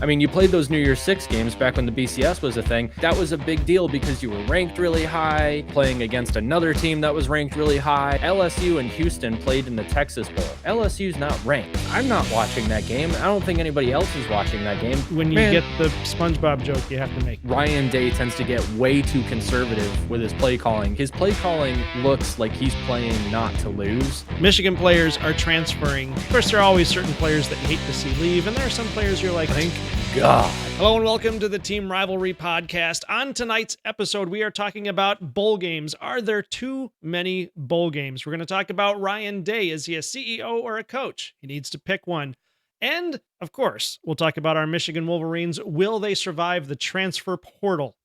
I mean, you played those New Year's Six games back when the BCS was a thing. That was a big deal because you were ranked really high, playing against another team that was ranked really high. LSU and Houston played in the Texas Bowl. LSU's not ranked. I'm not watching that game. I don't think anybody else is watching that game. When you get the SpongeBob joke, you have to make. Ryan Day tends to get way too conservative with his play calling. His play calling looks like he's playing not to lose. Michigan players are transferring. Of course, there are always certain players that you hate to see leave, and there are some players you're like, thank God. Hello and welcome to the Team Rivalry Podcast. On tonight's episode, we are talking about bowl games. Are there too many bowl games? We're going to talk about Ryan Day. Is he a CEO or a coach? He needs to pick one. And, of course, we'll talk about our Michigan Wolverines. Will they survive the transfer portal?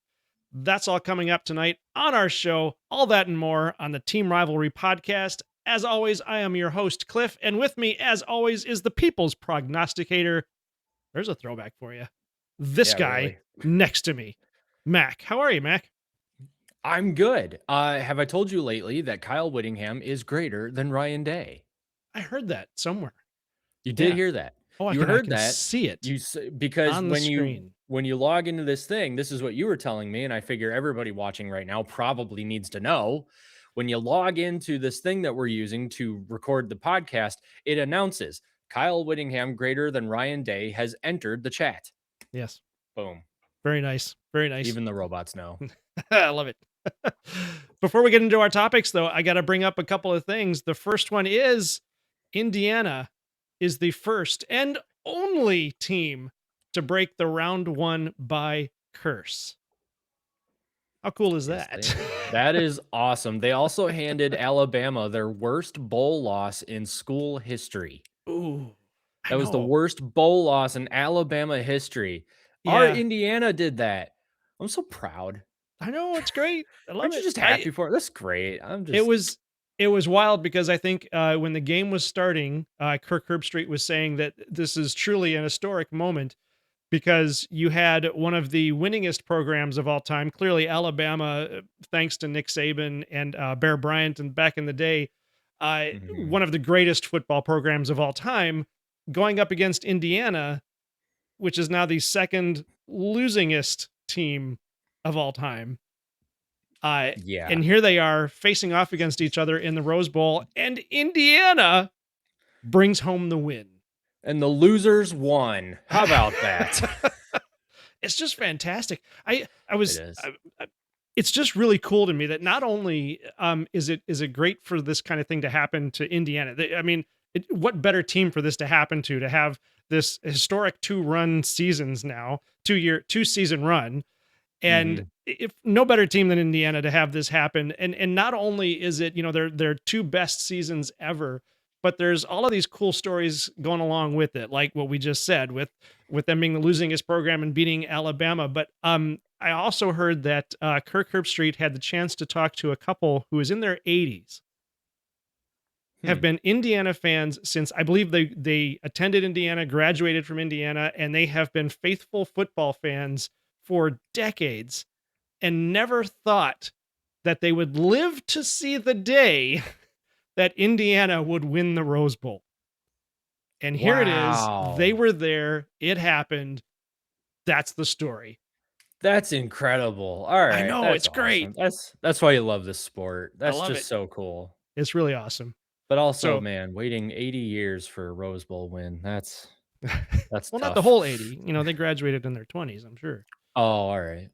That's all coming up tonight on our show. All that and more on the Team Rivalry Podcast. As always, I am your host, Cliff, and with me, as always, is the people's prognosticator. There's a throwback for you. This guy next to me, Mac. How are you, Mac? I'm good. Have I told you lately that Kyle Whittingham is greater than Ryan Day? I heard that somewhere. You did hear that. Oh, you heard that. See it. Because on the screen. when you log into this thing, this is what you were telling me, and I figure everybody watching right now probably needs to know. When you log into this thing that we're using to record the podcast, it announces Kyle Whittingham greater than Ryan Day has entered the chat. Yes. Boom. Very nice. Very nice. Even the robots know. I love it. Before we get into our topics, though, I got to bring up a couple of things. The first one is Indiana is the first and only team to break the round one bye curse. How cool is that? That is awesome. They also handed Alabama their worst bowl loss in school history. Ooh, that was the worst bowl loss in Alabama history. Yeah. Our Indiana did that. I'm so proud. I know, it's great. I love Aren't it. You just happy for it? That's great. It was wild because I think when the game was starting, Kirk Herbstreit was saying that this is truly an historic moment because you had one of the winningest programs of all time. Clearly, Alabama, thanks to Nick Saban and Bear Bryant, and back in the day, one of the greatest football programs of all time, going up against Indiana, which is now the second losingest team of all time. And here they are facing off against each other in the Rose Bowl, and Indiana brings home the win. And the losers won. How about that? It's just fantastic. It's just really cool to me that not only is it great for this kind of thing to happen to Indiana. What better team for this to happen to have this historic two season run. And if no better team than Indiana to have this happen. And not only is it, their two best seasons ever, but there's all of these cool stories going along with it. Like what we just said with them being the losingest program and beating Alabama. But I also heard that Kirk Herbstreit had the chance to talk to a couple who is in their 80s, have been Indiana fans since I believe they attended Indiana, graduated from Indiana, and they have been faithful football fans for decades and never thought that they would live to see the day that Indiana would win the Rose Bowl. And here it is. They were there. It happened. That's the story. That's incredible. All right. I know, it's awesome. Great. That's why you love this sport. That's just so cool. It's really awesome. But also, man, waiting 80 years for a Rose Bowl win. That's well, tough. Not the whole 80. They graduated in their 20s, I'm sure. Oh, all right.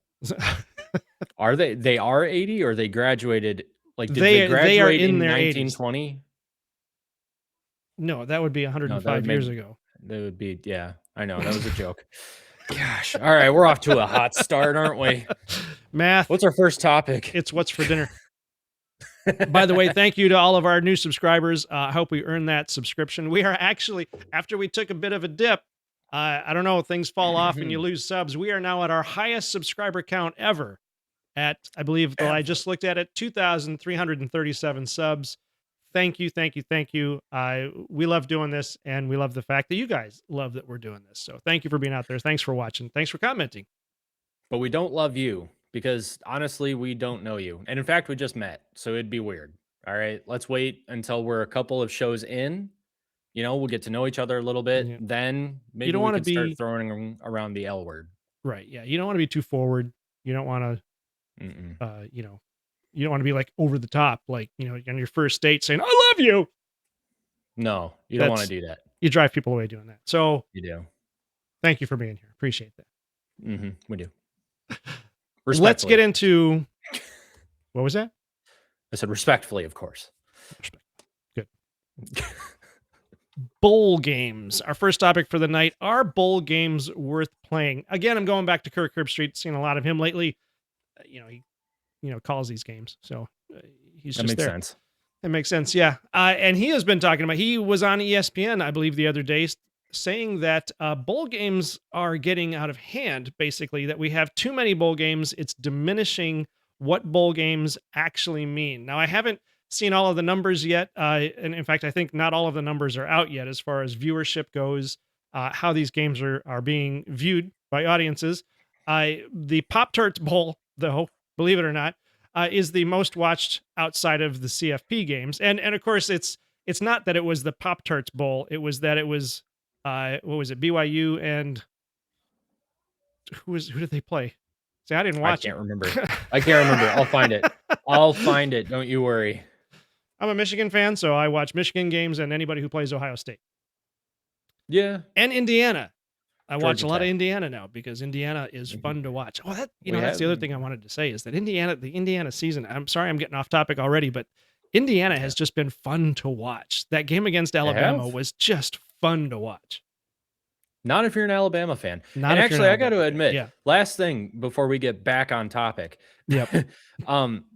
Are they are 80 or they graduated? Like, did they graduate they are in their 1920? 80s. No, that would be 105 years ago. That would be, yeah, I know. That was a joke. Gosh. All right. We're off to a hot start, aren't we? Math. What's our first topic? It's what's for dinner. By the way, thank you to all of our new subscribers. I hope we earn that subscription. We are actually, after we took a bit of a dip, I don't know, things fall off and you lose subs. We are now at our highest subscriber count ever at, I believe, I just looked at it, 2,337 subs. Thank you. We love doing this, and we love the fact that you guys love that we're doing this. So thank you for being out there. Thanks for watching. Thanks for commenting. But we don't love you because, honestly, we don't know you. And in fact, we just met, so it'd be weird. All right, let's wait until we're a couple of shows in, we'll get to know each other a little bit. Yeah. Then You maybe don't we want to could start be throwing around the L word. right. Yeah. You don't want to be too forward. You don't want Mm-mm. to, you don't want to be like over the top, like, on your first date saying, I love you. No, you don't want to That's, do that. you drive people away doing that. So You do. thank you for being here. Appreciate that. We do. Let's Respectfully, get of course. into, what was that? I said respectfully, of course. Respect. Good. Bowl games. Our first topic for the night. Are bowl games worth playing? Again, I'm going back to Kirk Herbstreit. Seen a lot of him lately. He calls these games, so he's That just makes there. sense. That makes sense. Yeah. And he has been talking about, he was on ESPN, I believe, the other day, saying that bowl games are getting out of hand, basically, that we have too many bowl games. It's diminishing what bowl games actually mean. Now, I haven't seen all of the numbers yet. And in fact, I think not all of the numbers are out yet as far as viewership goes, how these games are being viewed by audiences. The Pop-Tarts Bowl, though, believe it or not, is the most watched outside of the CFP games. And of course, it's not that it was the Pop-Tarts Bowl. It was that it was, what was it, BYU and who did they play? See, I didn't I watch can't it. remember. I'll find it. I'll find it. Don't you worry. I'm a Michigan fan, so I watch Michigan games and anybody who plays Ohio State. Yeah. And Indiana. I watch Georgia a lot of Tech. Indiana now because Indiana is fun to watch. Oh, that's the have- other thing I wanted to say is that the Indiana season, I'm sorry I'm getting off topic already, but Indiana has just been fun to watch. That game against Alabama have. was just fun to watch. Not if you're an Alabama fan. Not And if you're an actually, I got to Alabama fan. admit, Yeah. last thing before we get back on topic. Yep.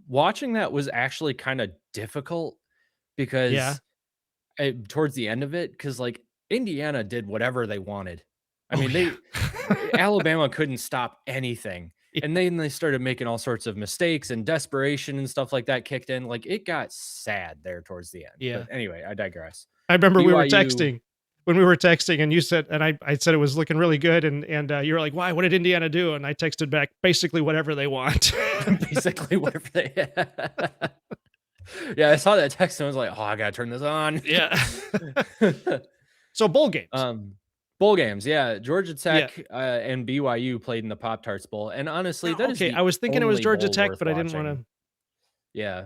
Watching that was actually kind of difficult because towards the end of it, because like Indiana did whatever they wanted. I mean, Alabama couldn't stop anything. And then they started making all sorts of mistakes and desperation and stuff like that kicked in. Like it got sad there towards the end. Yeah. But anyway, I digress. I remember we were BYU texting and you said, and I said it was looking really good. And you were like, why? What did Indiana do? And I texted back, basically whatever they want. Basically whatever they Yeah, I saw that text and I was like, oh, I gotta turn this on. Yeah. So bowl games. Bowl games, yeah. Georgia Tech and BYU played in the Pop-Tarts Bowl. And honestly, that is I was thinking it was only Georgia bowl Tech, worth but I didn't want watching. to. Yeah.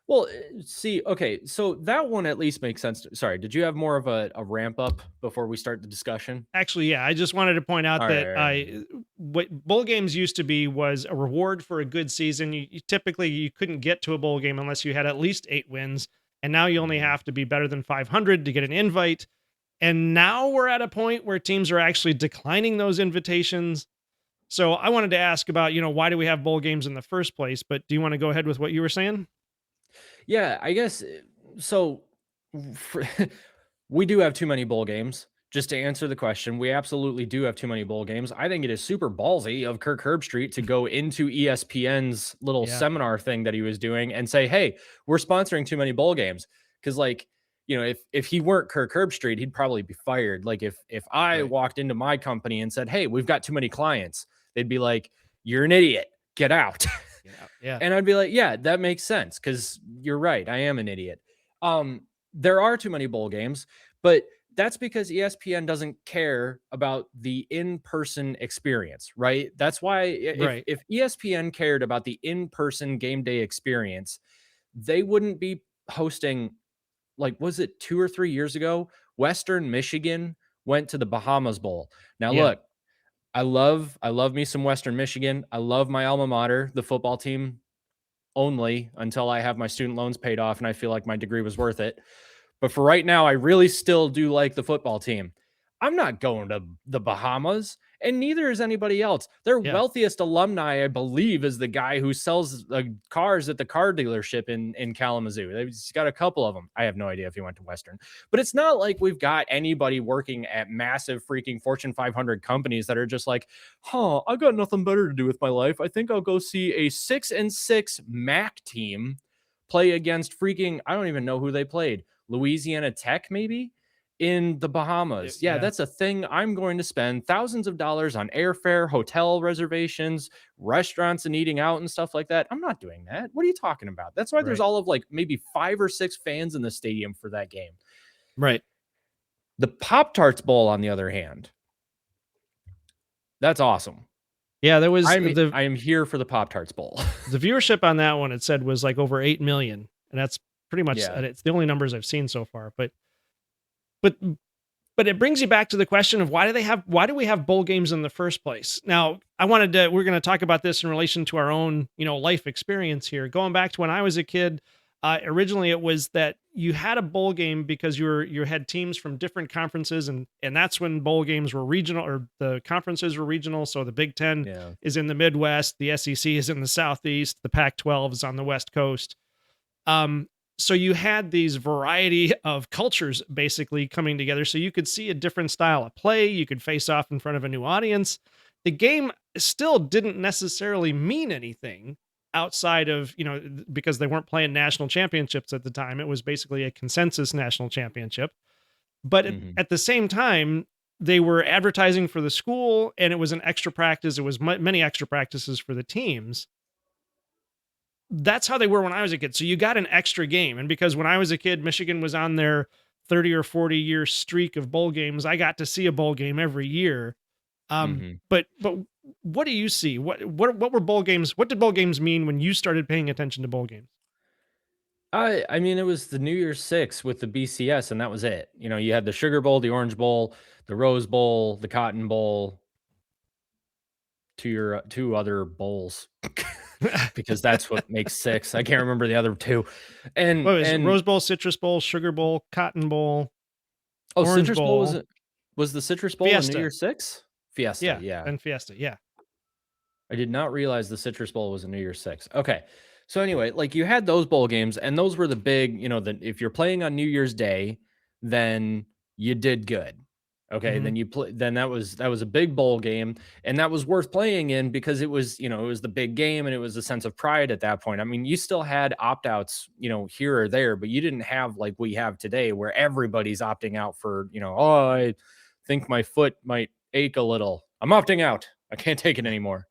Well, see, okay, so that one at least makes sense. Sorry, did you have more of a ramp up before we start the discussion? Actually, yeah, I just wanted to point out All that right. what bowl games used to be was a reward for a good season. Typically you couldn't get to a bowl game unless you had at least 8 wins, and now you only have to be better than 500 to get an invite. And now we're at a point where teams are actually declining those invitations. So I wanted to ask about, why do we have bowl games in the first place? But do you want to go ahead with what you were saying? Yeah, I guess so. We do have too many bowl games. Just to answer the question, we absolutely do have too many bowl games. I think it is super ballsy of Kirk Herbstreit to go into ESPN's little seminar thing that he was doing and say, "Hey, we're sponsoring too many bowl games." Because, like, if he weren't Kirk Herbstreit, he'd probably be fired. Like, if I walked into my company and said, "Hey, we've got too many clients," they'd be like, "You're an idiot. Get out." Yeah. And I'd be like, yeah, that makes sense because you're right. I am an idiot. There are too many bowl games, but that's because ESPN doesn't care about the in-person experience, right? That's why if ESPN cared about the in-person game day experience, they wouldn't be hosting, like, was it 2 or 3 years ago? Western Michigan went to the Bahamas Bowl. Now, look, I love me some Western Michigan. I love my alma mater, the football team, only until I have my student loans paid off and I feel like my degree was worth it. But for right now, I really still do like the football team. I'm not going to the Bahamas, and neither is anybody else. Their wealthiest alumni, I believe, is the guy who sells cars at the car dealership in Kalamazoo. He's got a couple of them. I have no idea if he went to Western, but it's not like we've got anybody working at massive freaking Fortune 500 companies that are just like, I got nothing better to do with my life. I think I'll go see a 6-6 MAC team play against freaking, I don't even know who they played. Louisiana Tech, maybe? In the Bahamas. Yeah, that's a thing. I'm going to spend thousands of dollars on airfare, hotel reservations, restaurants and eating out and stuff like that. I'm not doing that. What are you talking about? That's why there's all of like maybe 5 or 6 fans in the stadium for that game. Right. The Pop-Tarts Bowl, on the other hand, that's awesome. Yeah, there was I am here for the Pop-Tarts Bowl. the viewership on that one, it said, was like over 8 million, and that's pretty much Yeah. it's the only numbers I've seen so far. But but it brings you back to the question of why do we have bowl games in the first place? Now, we're going to talk about this in relation to our own, life experience here. Going back to when I was a kid, originally it was that you had a bowl game because you had teams from different conferences, and that's when bowl games were regional, or the conferences were regional. So the Big Ten Yeah. is in the Midwest, the SEC is in the Southeast, the Pac-12 is on the West Coast. Um, so you had these variety of cultures basically coming together. So you could see a different style of play. You could face off in front of a new audience. The game still didn't necessarily mean anything outside of, because they weren't playing national championships at the time. It was basically a consensus national championship. But Mhm. at the same time, they were advertising for the school, and it was an extra practice. It was many extra practices for the teams. That's how they were when I was a kid. So you got an extra game. And because when I was a kid, Michigan was on their 30 or 40-year streak of bowl games, I got to see a bowl game every year. Mhm. But what do you see? What were bowl games? What did bowl games mean when you started paying attention to bowl games? I mean, it was the New Year's Six with the BCS, and that was it. You had the Sugar Bowl, the Orange Bowl, the Rose Bowl, the Cotton Bowl, two other bowls, because that's what makes six. I can't remember the other two. And What was it? and Rose Bowl, Citrus Bowl, Sugar Bowl, Cotton Bowl, oh, Orange Citrus Bowl Bowl, was the Citrus Bowl in New Fiesta. Year's Six? Fiesta, Yeah, yeah. and Fiesta. Yeah. I did not realize the Citrus Bowl was a New Year's Six. Okay. So anyway, like you had those bowl games, and those were the big, that if you're playing on New Year's Day, then you did good. Okay, Mhm. then then that was a big bowl game, and that was worth playing in because it was the big game, and it was a sense of pride at that point. I mean, you still had opt-outs, here or there, but you didn't have like we have today where everybody's opting out for, oh, I think my foot might ache a little. I'm opting out. I can't take it anymore.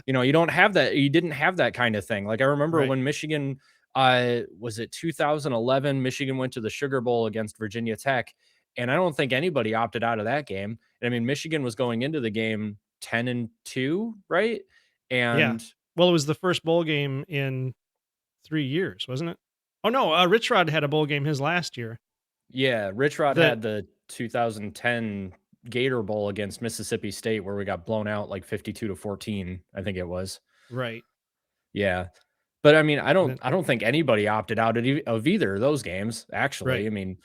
You don't have that. You didn't have that kind of thing. Like I remember Right. when Michigan, was it 2011? Michigan went to the Sugar Bowl against Virginia Tech, and I don't think anybody opted out of that game. And I mean, Michigan was going into the game 10-2, right? Yeah. And Well, it was the first bowl game in 3 years, wasn't it? Oh, no, Rich Rod had a bowl game his last year. yeah, Rich Rod The had the 2010 Gator Bowl against Mississippi State where we got blown out like 52-14, I think it was. Right. Yeah. But I mean, I And don't then I don't think anybody opted out of either of those games, actually. right. I mean,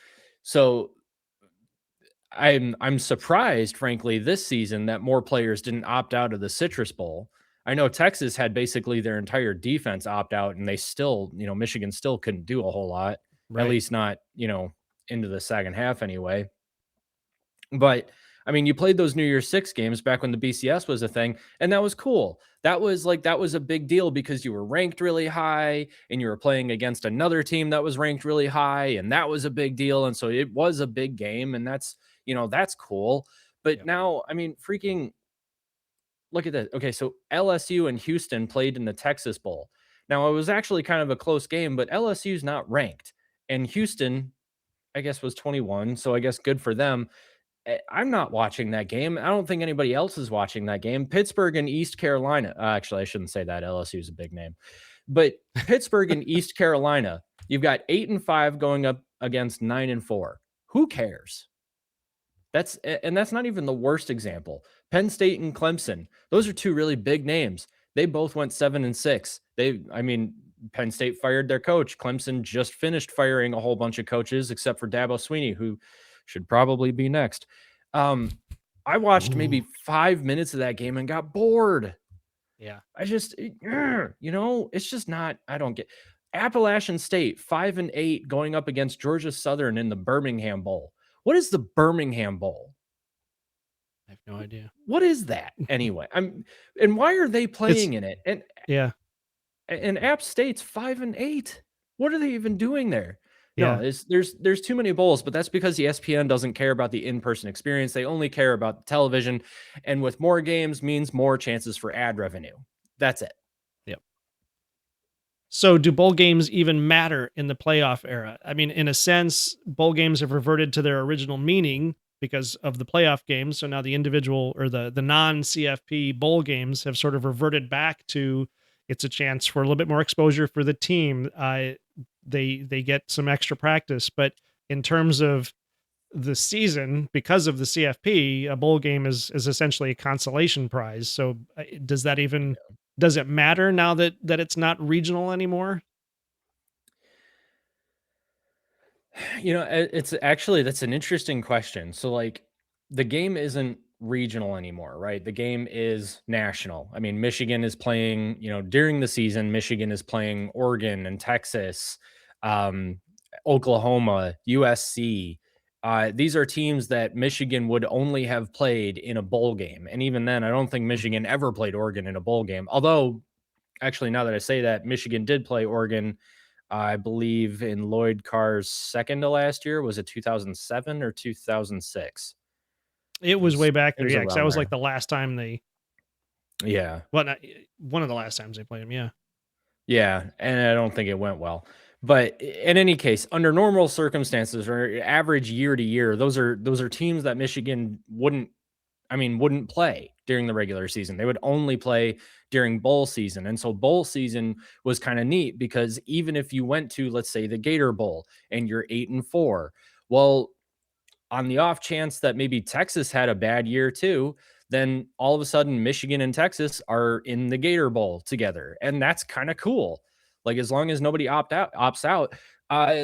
so I'm surprised, frankly, this season that more players didn't opt out of the Citrus Bowl. I know Texas had basically their entire defense opt out, and they still, Michigan still couldn't do a whole lot, at Right. least not, into the second half anyway. But I mean, you played those New Year's Six games back when the BCS was a thing, and that was cool. That was a big deal because you were ranked really high and you were playing against another team that was ranked really high, and that was a big deal. And so it was a big game, and that's cool. But Yep. now, I mean, freaking look at that. Okay, so LSU and Houston played in the Texas Bowl. Now it was actually kind of a close game, but LSU's not ranked. And Houston, I guess, was 21. So I guess good for them. I'm not watching that game. I don't think anybody else is watching that game. Pittsburgh and East Carolina. Actually, I shouldn't say that. LSU is a big name, but Pittsburgh and East Carolina. You've got 8-5 going up against 9-4. Who cares? That's not even the worst example. Penn State and Clemson. Those are two really big names. They both went 7-6. I mean, Penn State fired their coach. Clemson just finished firing a whole bunch of coaches, except for Dabo Sweeney, who should probably be next. I watched maybe Ooh. 5 minutes of that game and got bored. Yeah. I just, it's just not. I don't get. Appalachian State 5-8 going up against Georgia Southern in the Birmingham Bowl. What is the Birmingham Bowl? I have no idea. What is that anyway? And why are they It's playing in it? yeah. And App State's 5-8. What are they even doing there? No, Yeah. there's too many bowls, but that's because ESPN doesn't care about the in-person experience. They only care about television, and with more games means more chances for ad revenue. That's it. Yep. So do bowl games even matter in the playoff era? I mean, in a sense, bowl games have reverted to their original meaning because of the playoff games. So now the individual or the non CFP bowl games have sort of reverted back to it's a chance for a little bit more exposure for the team. They get some extra practice, but in terms of the season, because of the CFP, a bowl game is essentially a consolation prize. So does that even does it matter now that it's not regional anymore? It's actually that's an interesting question. So like the game isn't regional anymore, right? The game is national. I mean, Michigan is playing, during the season, Michigan is playing Oregon and Texas, um, Oklahoma, USC. These are teams that Michigan would only have played in a bowl game. And even then, I don't think Mhm. Michigan ever played Oregon in a bowl game. Although, actually, now that I say that, Michigan did play Oregon, I believe, in Lloyd Carr's second to last year. Was it 2007 or 2006? It It was way was back it there, was yeah, because that around was like there. the last time Yeah. well, not one of the last times they played him, yeah. Yeah, and I don't think it went well. But in any case, under normal circumstances or average year to year, those are teams that Michigan wouldn't play during the regular season. They would only play during bowl season. And so bowl season was kind of neat because even if you went to, let's say, the Gator Bowl and you're 8-4, well, on the off chance that maybe Texas had a bad year too, then all of a sudden Michigan and Texas are in the Gator Bowl together. And that's kind of cool. Like as long as nobody opts out.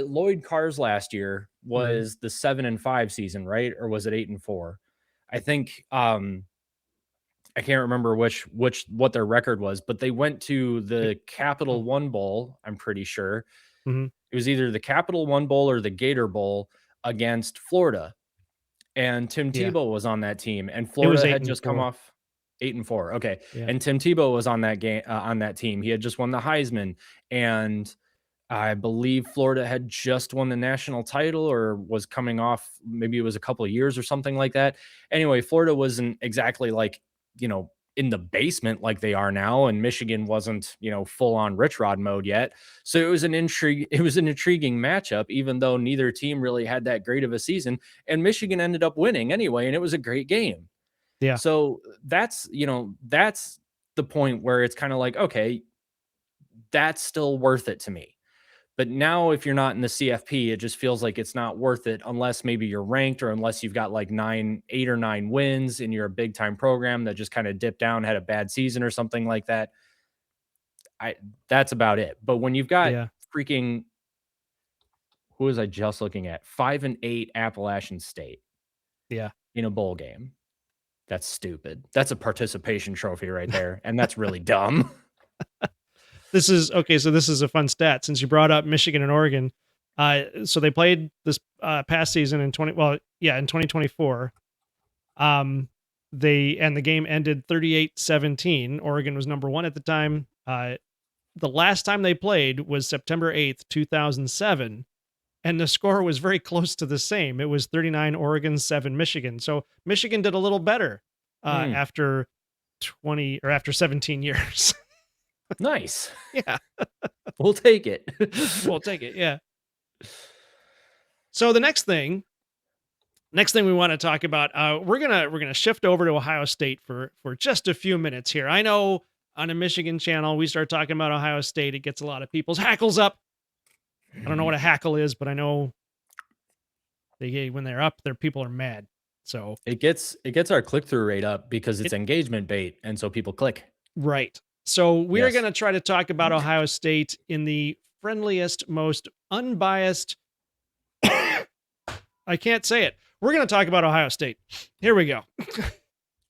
Lloyd Carr's last year Mhm. was the 7-5 season, right? Or was it 8-4? I think I can't remember which what their record was, but they went to Like the Capital oh, One Bowl, I'm pretty sure. mhm, It was either the Capital One Bowl or the Gator Bowl against Florida, and Tim yeah. Tebow was on that team, and It was Florida 8 had and just come 4, off 8-4. Okay, yeah. and Tim Tebow was on that game on that team. He had just won the Heisman, and I believe Florida had just won the national title or was coming off. Maybe it was a couple of years or something like that. Anyway, Florida wasn't exactly like you know in the basement like they are now, and Michigan wasn't full on rich rod mode yet. So it was an intrigue. It was an intriguing matchup, even though neither team really had that great of a season, and Michigan ended up winning anyway, and it was a great game. Yeah, So that's the point where it's kind of like, okay, that's still worth it to me. But now, if you're not in the CFP, it just feels like it's not worth it unless maybe you're ranked or unless you've got like 8 or 9 wins and you're a big time program that just kind of dipped down, had a bad season or something like that. I That's about it. But when you've got yeah, freaking who was I just looking at? 5-8 Appalachian State yeah. in a bowl game. That's stupid. That's a participation trophy right there, and that's really dumb. This is okay, so this is a fun stat since you brought up Michigan and Oregon. So they played this, past season in 2024. Um, the game ended 38-17. Oregon was number 1 at the time. The last time they played was September 8th, 2007, and the score was very close to the same. It was 39 Oregon, 7 Michigan. So Michigan did a little better Mm, after 20 or after 17 years. nice. Yeah, We'll take it. we'll take it. Yeah. So the next thing we want to talk about, we're gonna shift over to Ohio State for just a few minutes here. I know on a Michigan channel we start talking about Ohio State, it gets a lot of people's hackles up. I don't know what a hackle is, but I know when they're up, their people are mad. So It gets our click through rate up because it's it engagement bait, and so people click. right. So we're Yes. gonna try to talk about Ohio State in the friendliest, most unbiased. I can't say it. We're gonna talk about Ohio State. Here we go.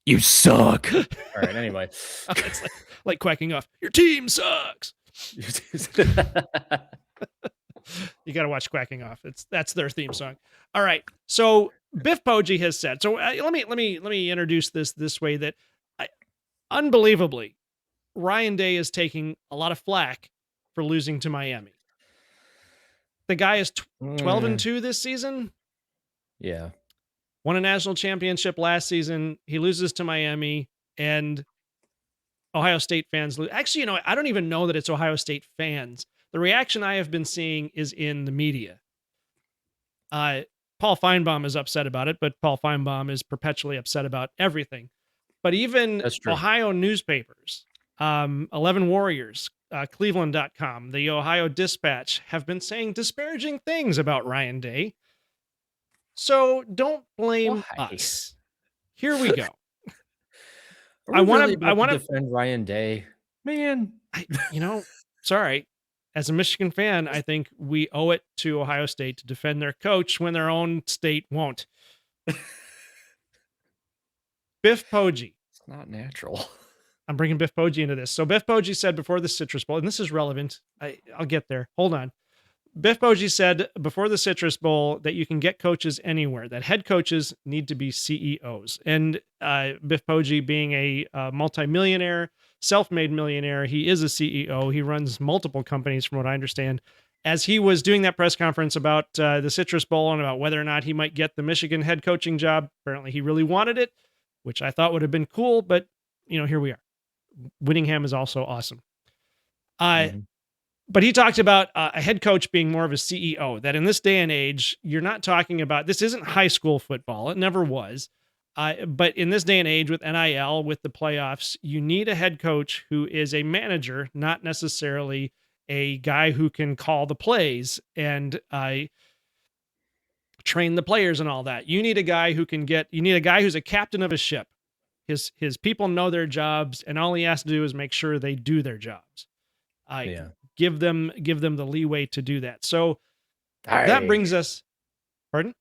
You suck. All right. Anyway, It's like quacking off. Your team sucks. You got to watch Quacking Off. That's their theme song. All right. So Biff Poggi has said. So let me introduce this way that I, unbelievably Ryan Day is taking a lot of flack for losing to Miami. The guy is 12 and Mm, 2 this season. yeah. Won a national championship last season. He loses to Miami, and Ohio State fans lose. Actually, I don't even know that it's Ohio State fans. The reaction I have been seeing is in the media. Paul Feinbaum is upset about it, but Paul Feinbaum is perpetually upset about everything. But even That's true. Ohio newspapers, 11 Warriors, Cleveland.com, the Ohio Dispatch have been saying disparaging things about Ryan Day. So don't blame Why? us. Here we go. Are I we want really to, I about to want to, defend Ryan Day? Man. sorry. As a Michigan fan, I think we owe it to Ohio State to defend their coach when their own state won't. Biff Poggi. It's not natural. I'm bringing Biff Poggi into this. So Biff Poggi said before the Citrus Bowl, and this is relevant. I'll get there. Hold on. Biff Poggi said before the Citrus Bowl that you can get coaches anywhere, that head coaches need to be CEOs. And Biff Poggi being a multimillionaire, self-made millionaire, he is a CEO. He runs multiple companies from what I understand. As he was doing that press conference about the Citrus Bowl and about whether or not he might get the Michigan head coaching job, apparently he really wanted it, which I thought would have been cool, but here we are. Whittingham is also awesome. But he talked about a head coach being more of a CEO, that in this day and age, you're not talking about, this isn't high school football. It never was. But in this day and age with NIL, with the playoffs, you need a head coach who is a manager, not necessarily a guy who can call the plays and train the players and all that. You need a guy who can you need a guy who's a captain of a ship. His people know their jobs, and all he has to do is make sure they do their jobs. Give them the leeway to do that. So that brings us. Pardon?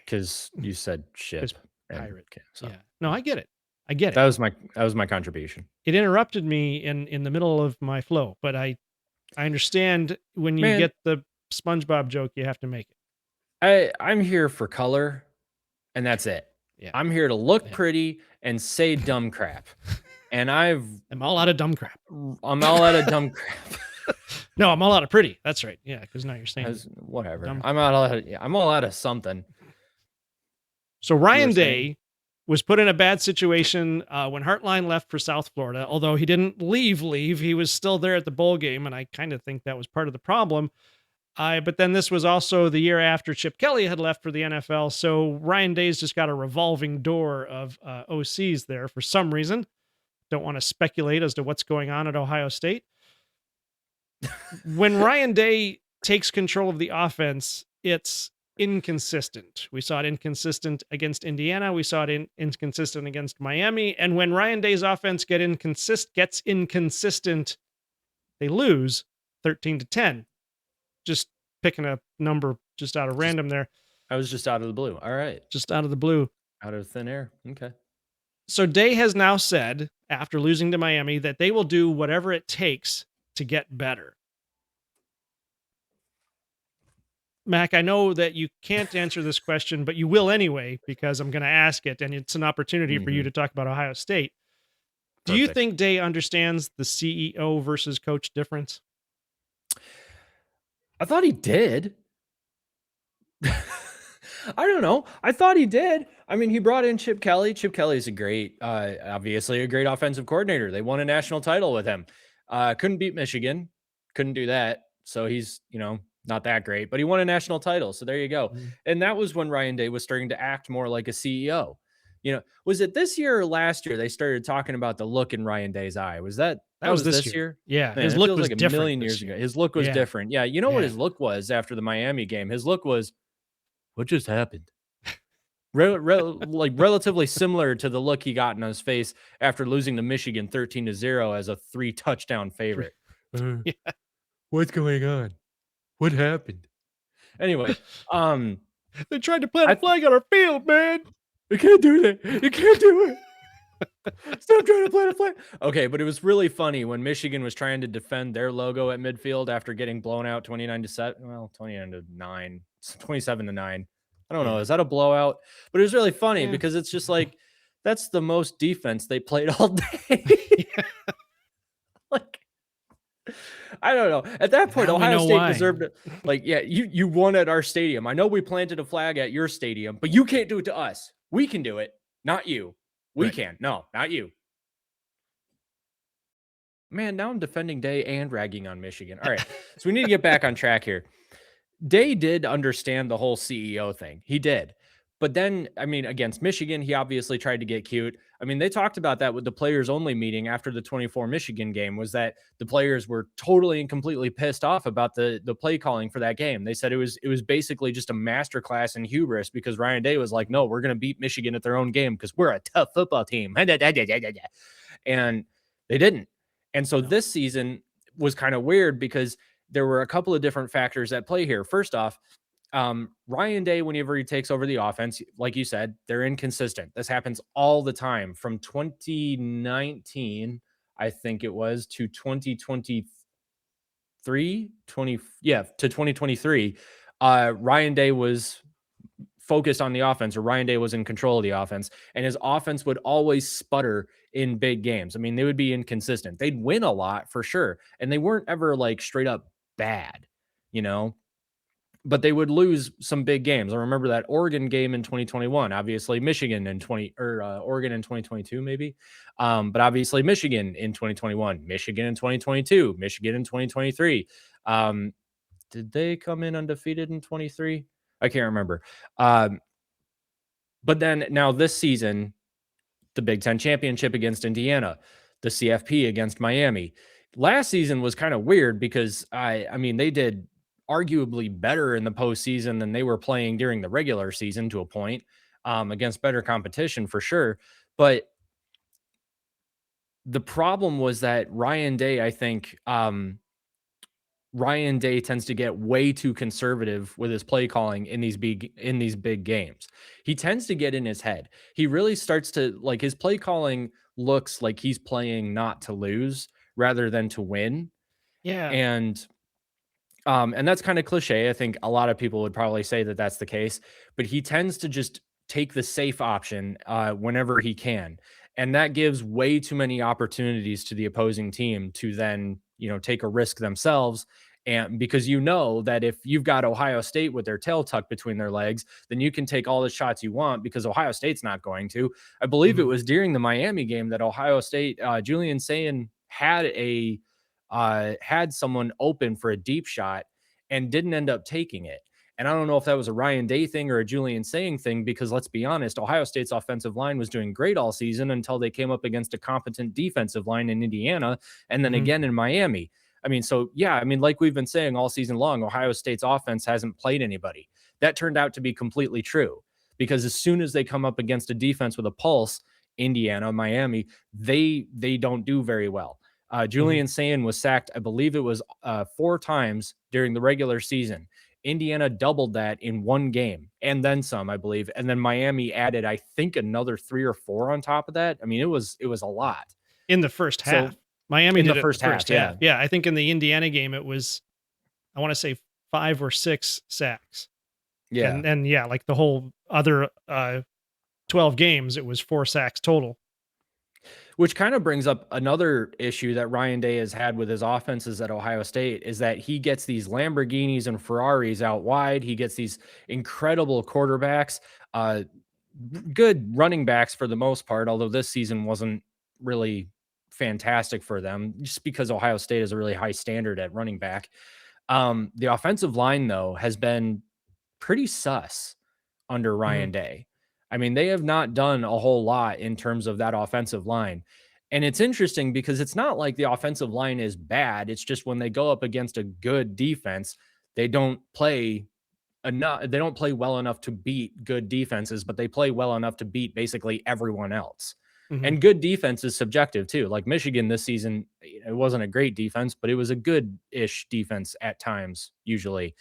Because you said ship. Pirate. Okay, so. Yeah. No, I get it. That was my contribution. It interrupted me in the middle of my flow, but I understand when you get the SpongeBob joke, you have to make it. I'm here for color, and that's it. Yeah. I'm here to look pretty and say dumb crap. And I'm all out of dumb crap. I'm all out of dumb crap. No, I'm all out of pretty. That's right. Yeah, because now you're saying whatever. I'm all out of something. So Ryan Day was put in a bad situation when Hartline left for South Florida. Although he didn't leave, he was still there at the bowl game, and I kind of think that was part of the problem. But then this was also the year after Chip Kelly had left for the NFL, so Ryan Day's just got a revolving door of OCs there for some reason. Don't want to speculate as to what's going on at Ohio State. When Ryan Day takes control of the offense, it's inconsistent. We saw it inconsistent against Indiana. We saw it inconsistent against Miami. And when Ryan Day's offense gets inconsistent, they lose 13-10. Just picking a number just out of random there. I was just out of the blue. All right. Just out of the blue. Out of thin air. Okay. So Day has now said, after losing to Miami, that they will do whatever it takes to get better. Mac, I know that you can't answer this question, but you will anyway, because I'm going to ask it, and it's an opportunity for you to talk about Ohio State. Do you think Day understands the CEO versus coach difference? I thought he did. I don't know. I thought he did. I mean, he brought in Chip Kelly. Chip Kelly's obviously a great offensive coordinator. They won a national title with him. Couldn't beat Michigan. Couldn't do that. So he's, not that great, but he won a national title. So there you go. And that was when Ryan Day was starting to act more like a CEO. Was it this year or last year they started talking about the look in Ryan Day's eye? Was that was this year? Yeah. Man, his look was like different a million years ago. His look was different. Yeah. You know what his look was after the Miami game? His look was, what just happened? Relatively similar to the look he got in his face after losing to Michigan 13-0 as a 3-touchdown favorite. What's going on? What happened? Anyway, they tried to plant a flag on our field, man. You can't do that. You can't do it. Stop trying to plant a flag. Okay, but it was really funny when Michigan was trying to defend their logo at midfield after getting blown out 29-7. Well, 29-9, 27-9. I don't know. Is that a blowout? But it was really funny because it's just like that's the most defense they played all day. I don't know. At that point, Ohio State deserved it. You won at our stadium. I know we planted a flag at your stadium, but you can't do it to us. We can do it, not you. We Right. can't. No, not you. Man, now I'm defending Day and ragging on Michigan. All right. So we need to get back on track here. Day did understand the whole CEO thing. He did. But then, I mean, against Michigan, he obviously tried to get cute. I mean, they talked about that with the players only meeting after the 24 Michigan game, was that the players were totally and completely pissed off about the play calling for that game. They said it was basically just a masterclass in hubris because Ryan Day was like, "No, we're going to beat Michigan at their own game because we're a tough football team." And they didn't. And so No. this season was kind of weird because there were a couple of different factors at play here. First off, Ryan Day, whenever he takes over the offense, like you said, they're inconsistent. This happens all the time from 2019, I think it was, to 2023, to 2023. Ryan Day was focused on the offense, or Ryan Day was in control of the offense, and his offense would always sputter in big games. I mean, they would be inconsistent. They'd win a lot for sure, and they weren't ever like straight up bad, you know, but they would lose some big games. I remember that Oregon game in 2021, obviously Michigan in 20 or Oregon in 2022, maybe. But obviously Michigan in 2021, Michigan in 2022, Michigan in 2023. Did they come in undefeated in 23? I can't remember. Um, but then now this season, the Big Ten championship against Indiana, the CFP against Miami. Last season was kind of weird because I mean, they did arguably better in the postseason than they were playing during the regular season to a point, against better competition for sure. But the problem was that Ryan Day, I think, Ryan Day tends to get way too conservative with his play calling in these big games. He tends to get in his head. He really starts to like his play calling looks like he's playing not to lose rather than to win. Yeah. And and that's kind of cliche. I think a lot of people would probably say that that's the case, but he tends to just take the safe option whenever he can, and that gives way too many opportunities to the opposing team to then take a risk themselves. And because you know that if you've got Ohio State with their tail tucked between their legs, then you can take all the shots you want because Ohio State's not going to. I believe it Mhm. was during the Miami game that Ohio State, Julian Sayin had someone open for a deep shot and didn't end up taking it. And I don't know if that was a Ryan Day thing or a Julian saying thing, because let's be honest, Ohio State's offensive line was doing great all season until they came up against a competent defensive line in Indiana and then Mhm. again in Miami. I mean, so yeah, I mean, like we've been saying all season long, Ohio State's offense hasn't played anybody. That turned out to be completely true because as soon as they come up against a defense with a pulse, Indiana, Miami, they don't do very well. Mhm. Julian Sayin was sacked, I believe it was 4 times during the regular season. Indiana doubled that in one game and then some, I believe. And then Miami added, I think, another 3 or 4 on top of that. I mean, it was a lot. In the first half. So Miami in the did it in the first first half, half. yeah. Yeah, I think in the Indiana game, it was, I wanna say 5 or 6 sacks. Yeah. And then, yeah, like the whole other, 12 games, it was 4 sacks total. Which kind of brings up another issue that Ryan Day has had with his offenses at Ohio State is that he gets these Lamborghinis and Ferraris out wide. He gets these incredible quarterbacks, uh, good running backs for the most part, although this season wasn't really fantastic for them just because Ohio State is a really high standard at running back. The offensive line, though, has been pretty sus under Mhm. Ryan Day. I mean, they have not done a whole lot in terms of that offensive line. And it's interesting because it's not like the offensive line is bad. It's just when they go up against a good defense, they don't play enough. They don't play well enough to beat good defenses, but they play well enough to beat basically everyone else. Mhm. And good defense is subjective too. Like Michigan this season, it wasn't a great defense, but it was a good-ish defense at times, usually.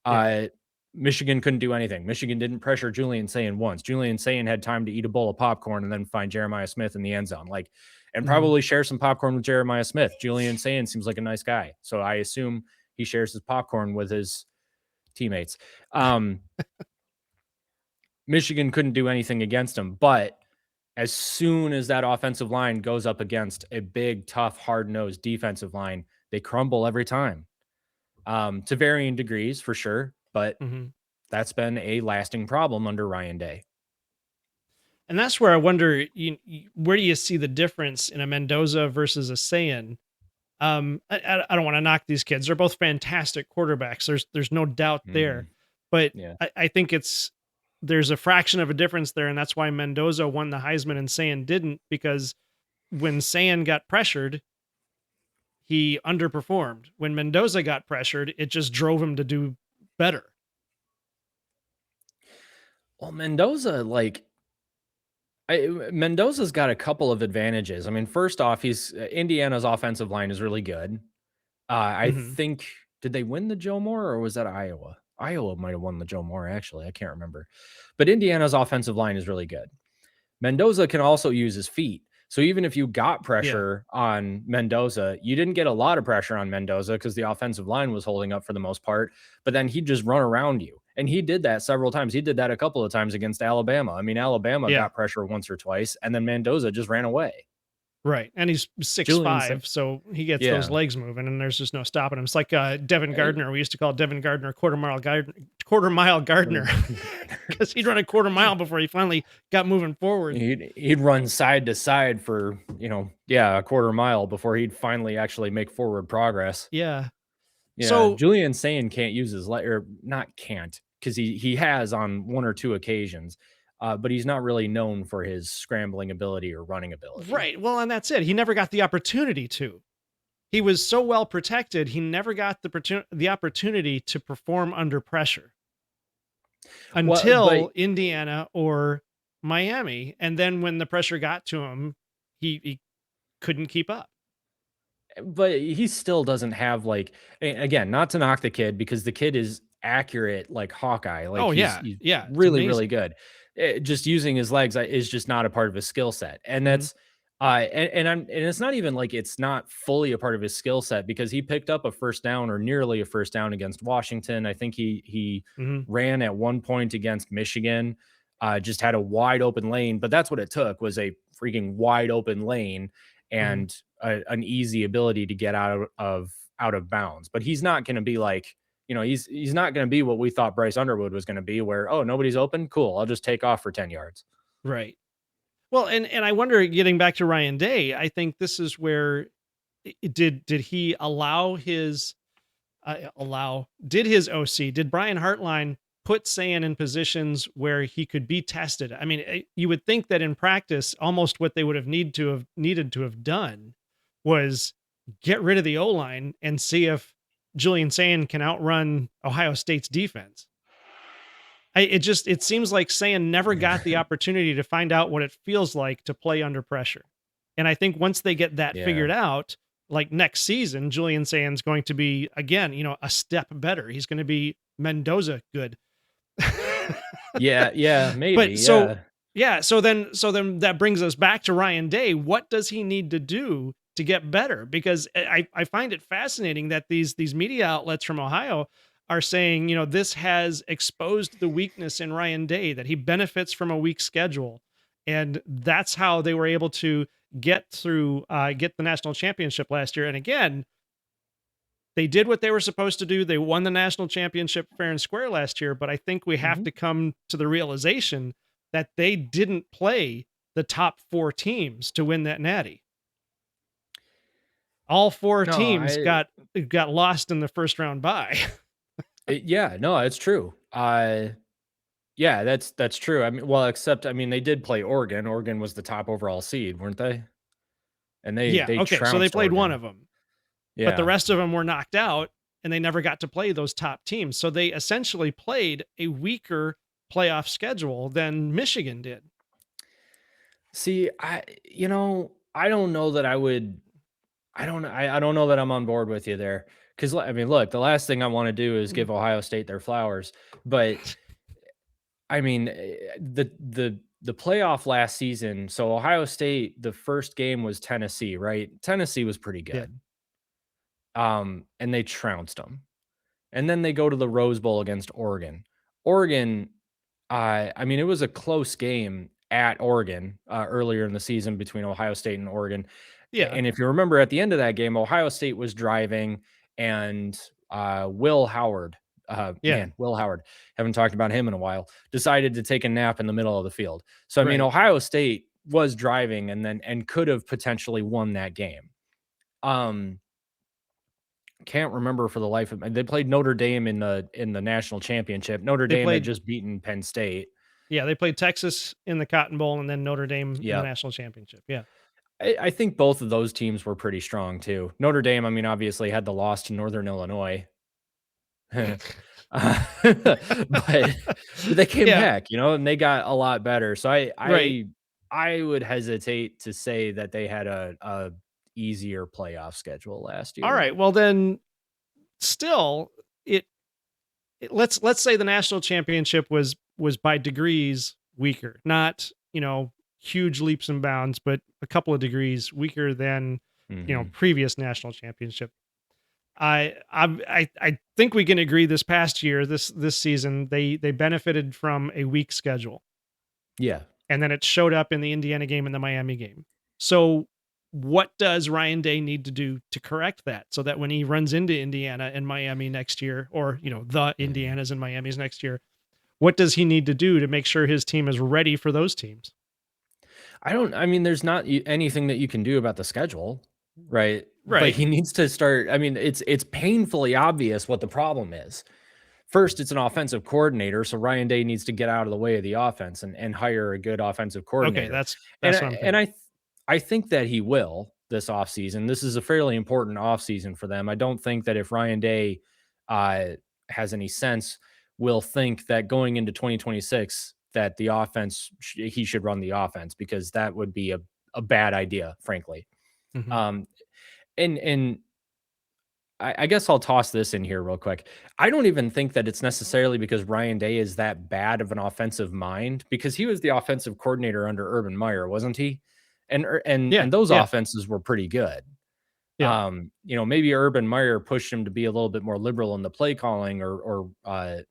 Yeah. Uh, Michigan couldn't do anything. Michigan didn't pressure Julian Sayin once. Julian Sayin had time to eat a bowl of popcorn and then find Jeremiah Smith in the end zone, like, and Mhm. probably share some popcorn with Jeremiah Smith. Julian Sayin seems like a nice guy, so I assume he shares his popcorn with his teammates. Um, Michigan couldn't do anything against him, but as soon as that offensive line goes up against a big, tough, hard nosed defensive line, they crumble every time, to varying degrees for sure. But Mhm. that's been a lasting problem under Ryan Day. And that's where I wonder, where do you see the difference in a Mendoza versus a Sayan? I don't want to knock these kids; they're both fantastic quarterbacks. There's no doubt there, Mhm. but Yeah. I think there's a fraction of a difference there, and that's why Mendoza won the Heisman and Sayan didn't, because when Sayan got pressured, he underperformed. When Mendoza got pressured, it just drove him to do better. Well, Mendoza, like, Mendoza's got a couple of advantages. I mean, first off, he's Indiana's offensive line is really good. I Hmm. think did they win the Joe Moore or was that Iowa? Iowa might have won the Joe Moore actually. I can't remember. But Indiana's offensive line is really good. Mendoza can also use his feet. So even if you got Yeah, pressure on Mendoza, you didn't get a lot of pressure on Mendoza because the offensive line was holding up for the most part, but then he'd just run around you. And he did that several times. He did that a couple of times against Alabama. I mean, Alabama yeah. got pressure once or twice, and then Mendoza just ran away. Right, and he's six Julian said, five, so he gets those yeah. legs moving, and there's just no stopping him. It's like, Devin Eh, Gardner. We used to call Devin Gardner quarter mile Gardner, because he'd run a quarter mile before he finally got moving forward. He'd run side to side for, yeah, a quarter mile before he'd finally actually make forward progress. Yeah. Yeah, So Julian Sane can't use his leg, or not can't, because he has on 1 or 2 occasions, but he's not really known for his scrambling ability or running ability. right, well, and that's it. He never got the opportunity to. He was so well protected, he never got the opportunity to perform under pressure Well, but until Indiana or Miami, and then when the pressure got to him, he couldn't keep up. he still doesn't have, like, again, not to knock the kid because the kid is accurate like Hawkeye, like, Oh, he's yeah, he's yeah, it's really, really amazing. good. Just using his legs, is just not a part of his skill set, and Mhm, that's, and it's not even like it's not fully a part of his skill set because he picked up a first down or nearly a first down against Washington. I think he mhm, ran at one point against Michigan, just had a wide open lane, but that's what it took was a freaking wide open lane mhm. and an easy ability to get out of bounds. But he's not going to be like, he's not going to be what we thought Bryce Underwood was going to be, where, oh, nobody's open, cool, I'll just take off for 10 yards. Right. Well, and I wonder, getting back to Ryan Day, I think this is where did he allow his did his OC, did Brian Hartline put Sand in positions where he could be tested? I mean, you would think that in practice, almost what they would have needed to have done was get rid of the O line and see if Julian Sand can outrun Ohio State's defense. It seems like Sand never got the opportunity to find out what it feels like to play under pressure. And I think once they get that Yeah. figured out, like next season, Julian Sand's going to be again, a step better. He's going to be Mendoza good. Yeah, yeah, maybe, But so yeah. yeah, so then that brings us back to Ryan Day. What does he need to do to get better? Because I find it fascinating that these media outlets from Ohio are saying, this has exposed the weakness in Ryan Day, that he benefits from a weak schedule. And that's how they were able to get the national championship last year. And again, they did what they were supposed to do. They won the national championship fair and square last year, but I think we have Mhm. to come to the realization that they didn't play the top 4 teams to win that natty. All 4 No, teams got lost in the first round bye. yeah, no, it's true. Yeah, that's true. I mean, well, except, I mean, they did play Oregon. Oregon was the top overall seed, weren't they? And they Yeah, they okay, so they trounced played one Oregon. of them, but the Yeah. rest of them were knocked out and they never got to play those top teams. So they essentially played a weaker playoff schedule than Michigan did. See, I don't know that I would. I don't know that I'm on board with you there. Because I mean, look, the last thing I wanna do is give Ohio State their flowers, but, I mean, the playoff last season, so Ohio State, the first game was Tennessee, right? Tennessee was pretty Yeah. good, and they trounced them. And then they go to the Rose Bowl against Oregon. Oregon, I mean, it was a close game at Oregon, earlier in the season between Ohio State and Oregon. Yeah. And if you remember at the end of that game, Ohio State was driving and Will Howard Yeah. Man, Will Howard, haven't talked about him in a while, decided to take a nap in the middle of the field. So, I mean, Right. Ohio State was driving and could have potentially won that game. Um, can't remember for the life of me. They played Notre Dame in the national championship. Notre They Dame had played just beaten Penn State. Yeah, they played Texas in the Cotton Bowl and then Notre Dame in the Yep. national championship. Yeah. I think both of those teams were pretty strong too. Notre Dame, I mean, obviously had the loss to Northern Illinois. But they came Yeah, back, and they got a lot better. So right. I would hesitate to say that they had a easier playoff schedule last All year. right. Well, then still it, let's say the national championship was by degrees weaker. Not, huge leaps and bounds, but a couple of degrees weaker than, Mhm. previous national championship. I think we can agree this past year, this season, they benefited from a weak schedule, Yeah. and then it showed up in the Indiana game and the Miami game. So, what does Ryan Day need to do to correct that so that when he runs into Indiana and Miami next year, or the Mhm. Indianas and Miami's next year, what does he need to do to make sure his team is ready for those teams? I mean, there's not anything that you can do about the schedule, right? But Right. he needs to start. I mean, it's painfully obvious what the problem is. First, it's an offensive coordinator, so Ryan Day needs to get out of the way of the offense and hire a good offensive Okay, coordinator. And that's I what I'm and thinking. I think that he will this offseason. This is a fairly important offseason for them. I don't think that if Ryan Day uh, has any sense, will think that going into 2026 that the offense he should run the offense because that would be a bad idea, frankly. Mhm. Um, and I guess I'll toss this in here real quick. I don't even think that it's necessarily because Ryan Day is that bad of an offensive mind because he was the offensive coordinator under Urban Meyer, wasn't he? Yeah, And those yeah, offenses were pretty good. yeah, Maybe Urban Meyer pushed him to be a little bit more liberal in the play calling or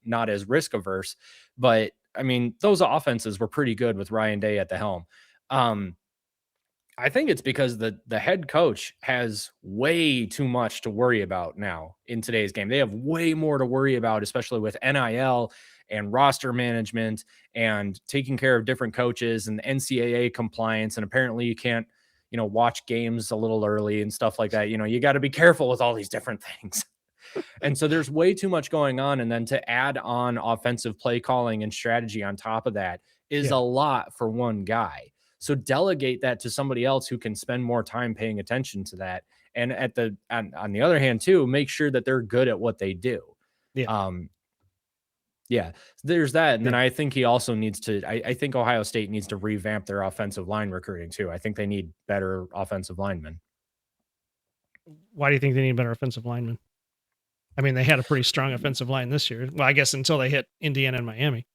not as risk averse. But I mean, those offenses were pretty good with Ryan Day at the helm. Um, I think it's because the head coach has way too much to worry about now in today's game. They have way more to worry about, especially with NIL and roster management and taking care of different coaches and NCAA compliance. And apparently you can't, watch games a little early and stuff like that. You got to be careful with all these different things. And so there's way too much going on. And then to add on offensive play calling and strategy on top of that is a yeah, lot for one guy. So delegate that to somebody else who can spend more time paying attention to that. And on the other hand, too, make sure that they're good at what they do. yeah, Um, yeah, there's that. And then yeah. I think he also needs to, I think Ohio State needs to revamp their offensive line recruiting too. I think they need better offensive linemen. Why do you think they need better offensive linemen? I mean, they had a pretty strong offensive line this year. Well, I guess until they hit Indiana and Miami.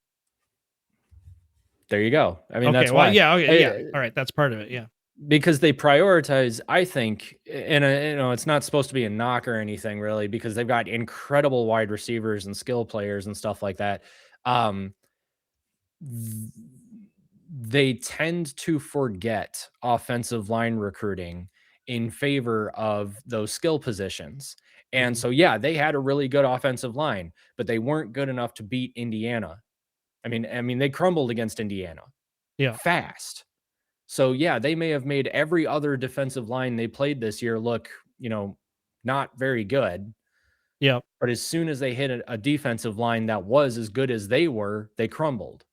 There you go. I mean, Okay, that's well, why. yeah, okay, yeah. All right, that's part of it. Yeah. Because they prioritize, I think, and it's not supposed to be a knock or anything really, because they've got incredible wide receivers and skill players and stuff like that. Um, th- they tend to forget offensive line recruiting in favor of those skill positions. And Mhm. so, yeah, they had a really good offensive line, but they weren't good enough to beat Indiana. I mean, they crumbled against Indiana Yeah. fast. So yeah, they may have made every other defensive line they played this year look, not very good. Yeah. But as soon as they hit a defensive line that was as good as they were, they crumbled.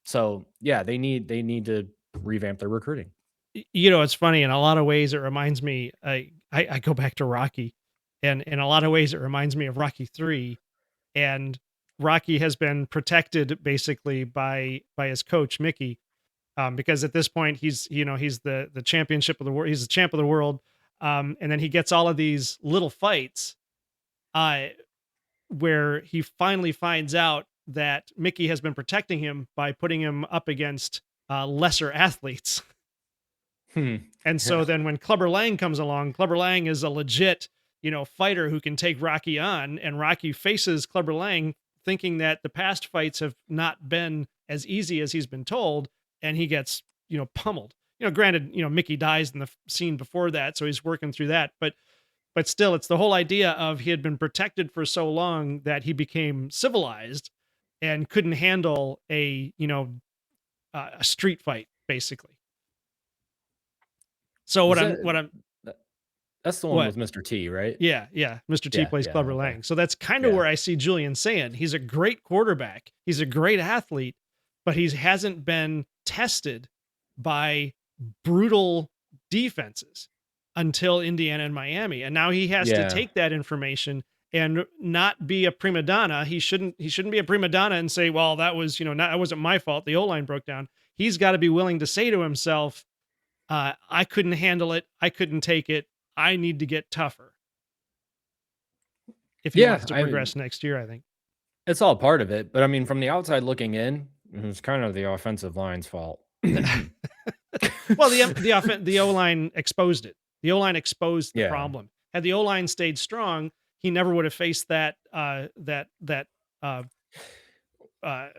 So yeah, they need to revamp their recruiting. It's funny in a lot of ways. It reminds me. I go back to Rocky, and in a lot of ways, it reminds me of Rocky 3. And Rocky has been protected basically by his coach Mickey, because at this point he's the championship of the world. He's the champ of the world. And then he gets all of these little fights, uh, where he finally finds out that Mickey has been protecting him by putting him up against lesser athletes. Hmm. And so Yeah. then when Clubber Lang comes along, Clubber Lang is a legit, fighter who can take Rocky on, and Rocky faces Clubber Lang thinking that the past fights have not been as easy as he's been told, and he gets, pummeled. Granted, Mickey dies in the scene before that, so he's working through that, but but still, it's the whole idea of he had been protected for so long that he became civilized and couldn't handle a street fight, basically. So Was that that's the one what? with Mr. T, right? Yeah. Mr. T Yeah, plays yeah, Clubber okay. Lang. So that's kind of Yeah. where I see Julian saying he's a great quarterback. He's a great athlete, but he hasn't been tested by brutal defenses until Indiana and Miami. And now he has to Yeah. take that information and not be a prima donna. He shouldn't be a prima donna and say, well, that was, that wasn't my fault. The O-line broke down. He's got to be willing to say to himself, I couldn't handle it. I couldn't take it. I need to get tougher if he Yeah, wants to I mean, progress next year, I think. it's all part of it, but I mean, from the outside looking in, it was kind of the offensive line's fault. Well, the O-line exposed it. The O-line exposed the Yeah, problem. Had the O-line stayed strong, he never would have faced that uh, uh,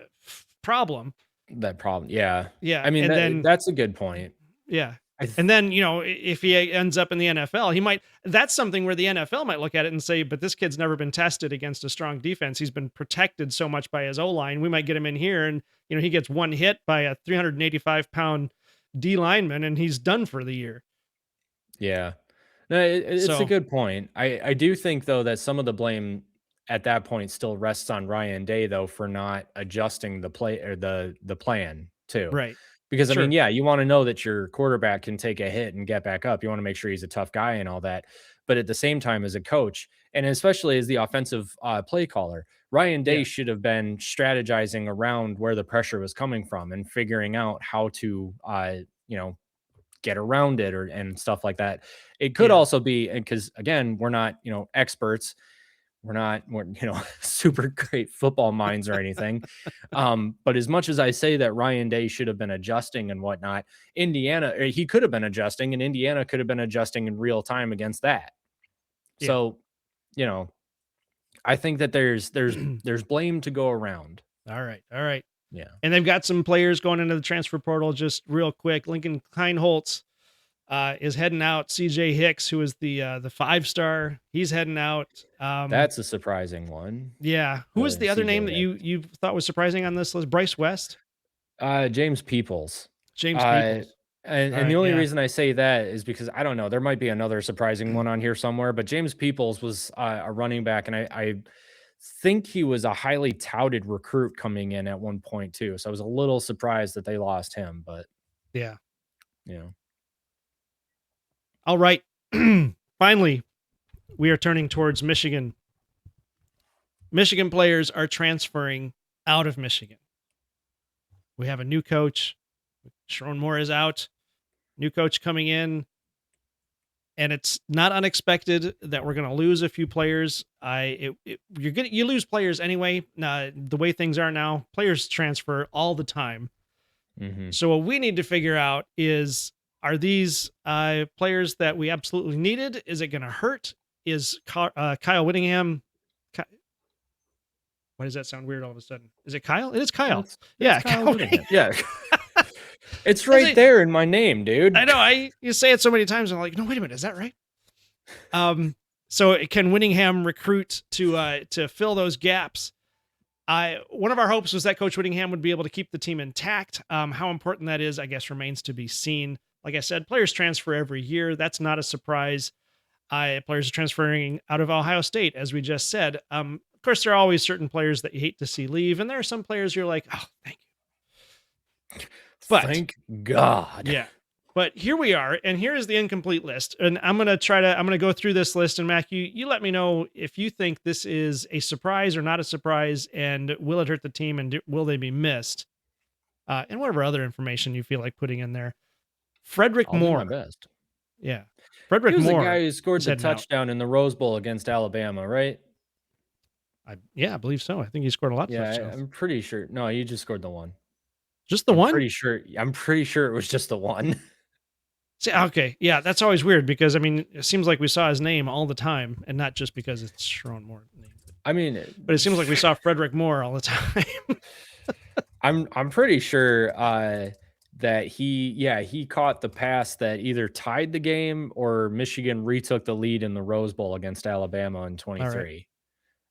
problem. that problem. Yeah. Yeah, I mean, and then that's a good point. yeah. I th And then, if he ends up in the NFL, that's something where the NFL might look at it and say, but this kid's never been tested against a strong defense. He's been protected so much by his O-line. We might get him in here and, he gets one hit by a 385-pound D lineman and he's done for the year. Yeah. No, it's a So, good point. I do think though that some of the blame at that point still rests on Ryan Day though for not adjusting the play or the plan too. right. Because I mean, Sure. yeah, you want to know that your quarterback can take a hit and get back up. You want to make sure he's a tough guy and all that. But at the same time, as a coach, and especially as the offensive play caller, Ryan Day Yeah. should have been strategizing around where the pressure was coming from and figuring out how to, you know, get around it and stuff like that. It could Yeah. also be, and because again, we're not, experts. We're super great football minds or anything. But as much as I say that Ryan Day should have been adjusting and whatnot, he could have been adjusting, and Indiana could have been adjusting in real time against that. Yeah. So, you know, I think that there's blame to go around. All right. All right. Yeah. And they've got some players going into the transfer portal just real quick. Lincoln Kleinholtz is heading out. CJ Hicks, who is the 5-star, he's heading out. That's a surprising one. Yeah. Who was the other name CJ that Hicks. you thought was surprising on this list? Bryce West? James Peoples. James Uh, Peoples. and All and the right. only Yeah. reason I say that is because I don't know, there might be another surprising one on here somewhere, but James Peoples was a running back, and I think he was a highly touted recruit coming in at one point too. So I was a little surprised that they lost him, but Yeah. you know, All right. Finally, we are turning towards Michigan. Michigan players are transferring out of Michigan. We have a new coach. Sharon Moore is out. New coach coming in. And it's not unexpected that we're going to lose a few players. You lose players anyway. The way things are now, players transfer all the time. mhm. So what we need to figure out is, are these players that we absolutely needed? Is it going to hurt? Is Kyle Whittingham? Why does that sound weird all of a sudden? Is it Kyle? It is Kyle. It's Yeah, Kyle Kyle Whittingham. Whittingham. Yeah. It's right there in my name, dude. I know. You say it so many times. I'm like, no, wait a minute. Is that right? So can Whittingham recruit to fill those gaps? One of our hopes was that Coach Whittingham would be able to keep the team intact. How important that is, I guess, remains to be seen. Like I said, players transfer every year. That's not a surprise. Players are transferring out of Ohio State, as we just said. Of course, there are always certain players that you hate to see leave, and there are some players you're like, oh, thank you. But Thank God. yeah. But here we are, and here is the incomplete list. And I'm gonna go through this list, and Mac, you let me know if you think this is a surprise or not a surprise, and will it hurt the team, and will they be missed? And whatever other information you feel like putting in there. Frederick I'll do my Moore. best. Yeah. He Frederick was the Moore. guy who scored is the heading out. touchdown in the Rose Bowl against Alabama, right? I believe so. I think he scored a lot of Yeah, touchdowns. I'm pretty sure. No, he just scored the one. Just the one? I'm pretty sure it was just the one. See, okay. Yeah, that's always weird because, I mean, it seems like we saw his name all the time, and not just because it's Sharon Moore name. I mean, But it seems like we saw Frederick Moore all the time. I'm pretty sure that he caught the pass that either tied the game or Michigan retook the lead in the Rose Bowl against Alabama in All right. 23.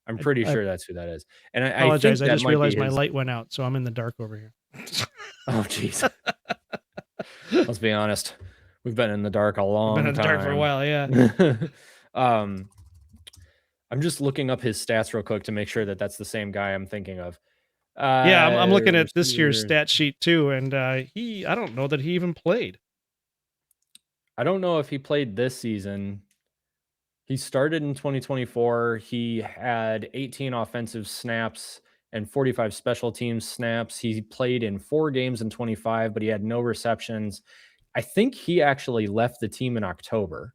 I'm pretty I sure that's who that is, and I apologize. think I that just might be realized my his. light went out, so I'm in the dark over here. Oh, jeez. Let's be honest. We've been in the dark a I've been long in the dark for a time. while. Yeah. Um, I'm just looking up his stats real quick to make sure that that's the same guy I'm thinking of. Yeah. I'm looking at this year's Receiver. stat sheet too, and I don't know that he even played. I don't know if he played this season. He started in 2024. He had 18 offensive snaps and 45 special teams snaps. He played in 4 games in 25, but he had no receptions. I think he actually left the team in October,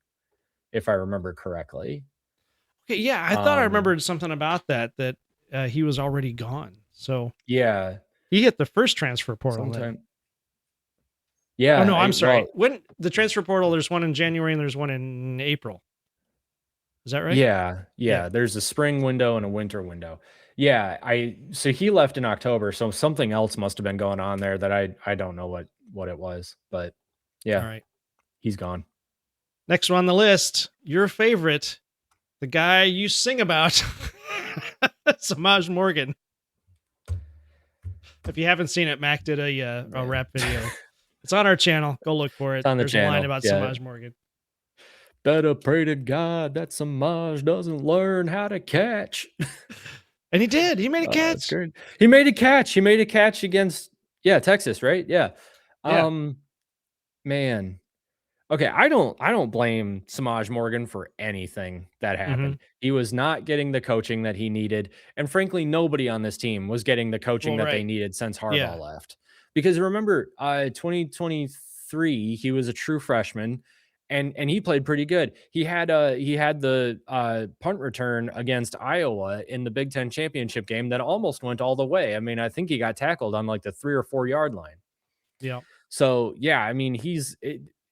if I remember correctly. Okay. Yeah. I thought I Um, remembered something about that he was already gone. So yeah, he hit the first transfer portal then. sometime. Oh Yeah, no, I'm sorry. well, When the transfer portal, there's one in January and there's one in April. Is that right? yeah, Yeah. yeah. There's a spring window and a winter window. Yeah, I so he left in October, so something else must have been going on there that I don't know what it was, but All yeah, right. he's gone. Next one on the list, your favorite, the guy you sing about, Samaj Morgan. If you haven't seen it, Mac did a Man. rap video. It's on our channel. Go look for It's it. on the There's a line channel. about Yeah. Samaj Morgan. Better pray to God that Samaj doesn't learn how to catch. And he did. He made a That's catch. great. He made a catch. He made a catch against Texas, right? Yeah. Yeah. Um, man. Okay, I don't blame Samaj Morgan for anything that Mm-hmm. happened. He was not getting the coaching that he needed, and frankly, nobody on this team was getting the coaching Well, that they right. needed since Yeah. Harbaugh left. Because remember, 2023, he was a true freshman, and he played pretty good. He had the punt return against Iowa in the Big Ten championship game that almost went all the way. I mean, I think he got tackled on like the 3 or 4 yard line. Yeah. So yeah, I mean,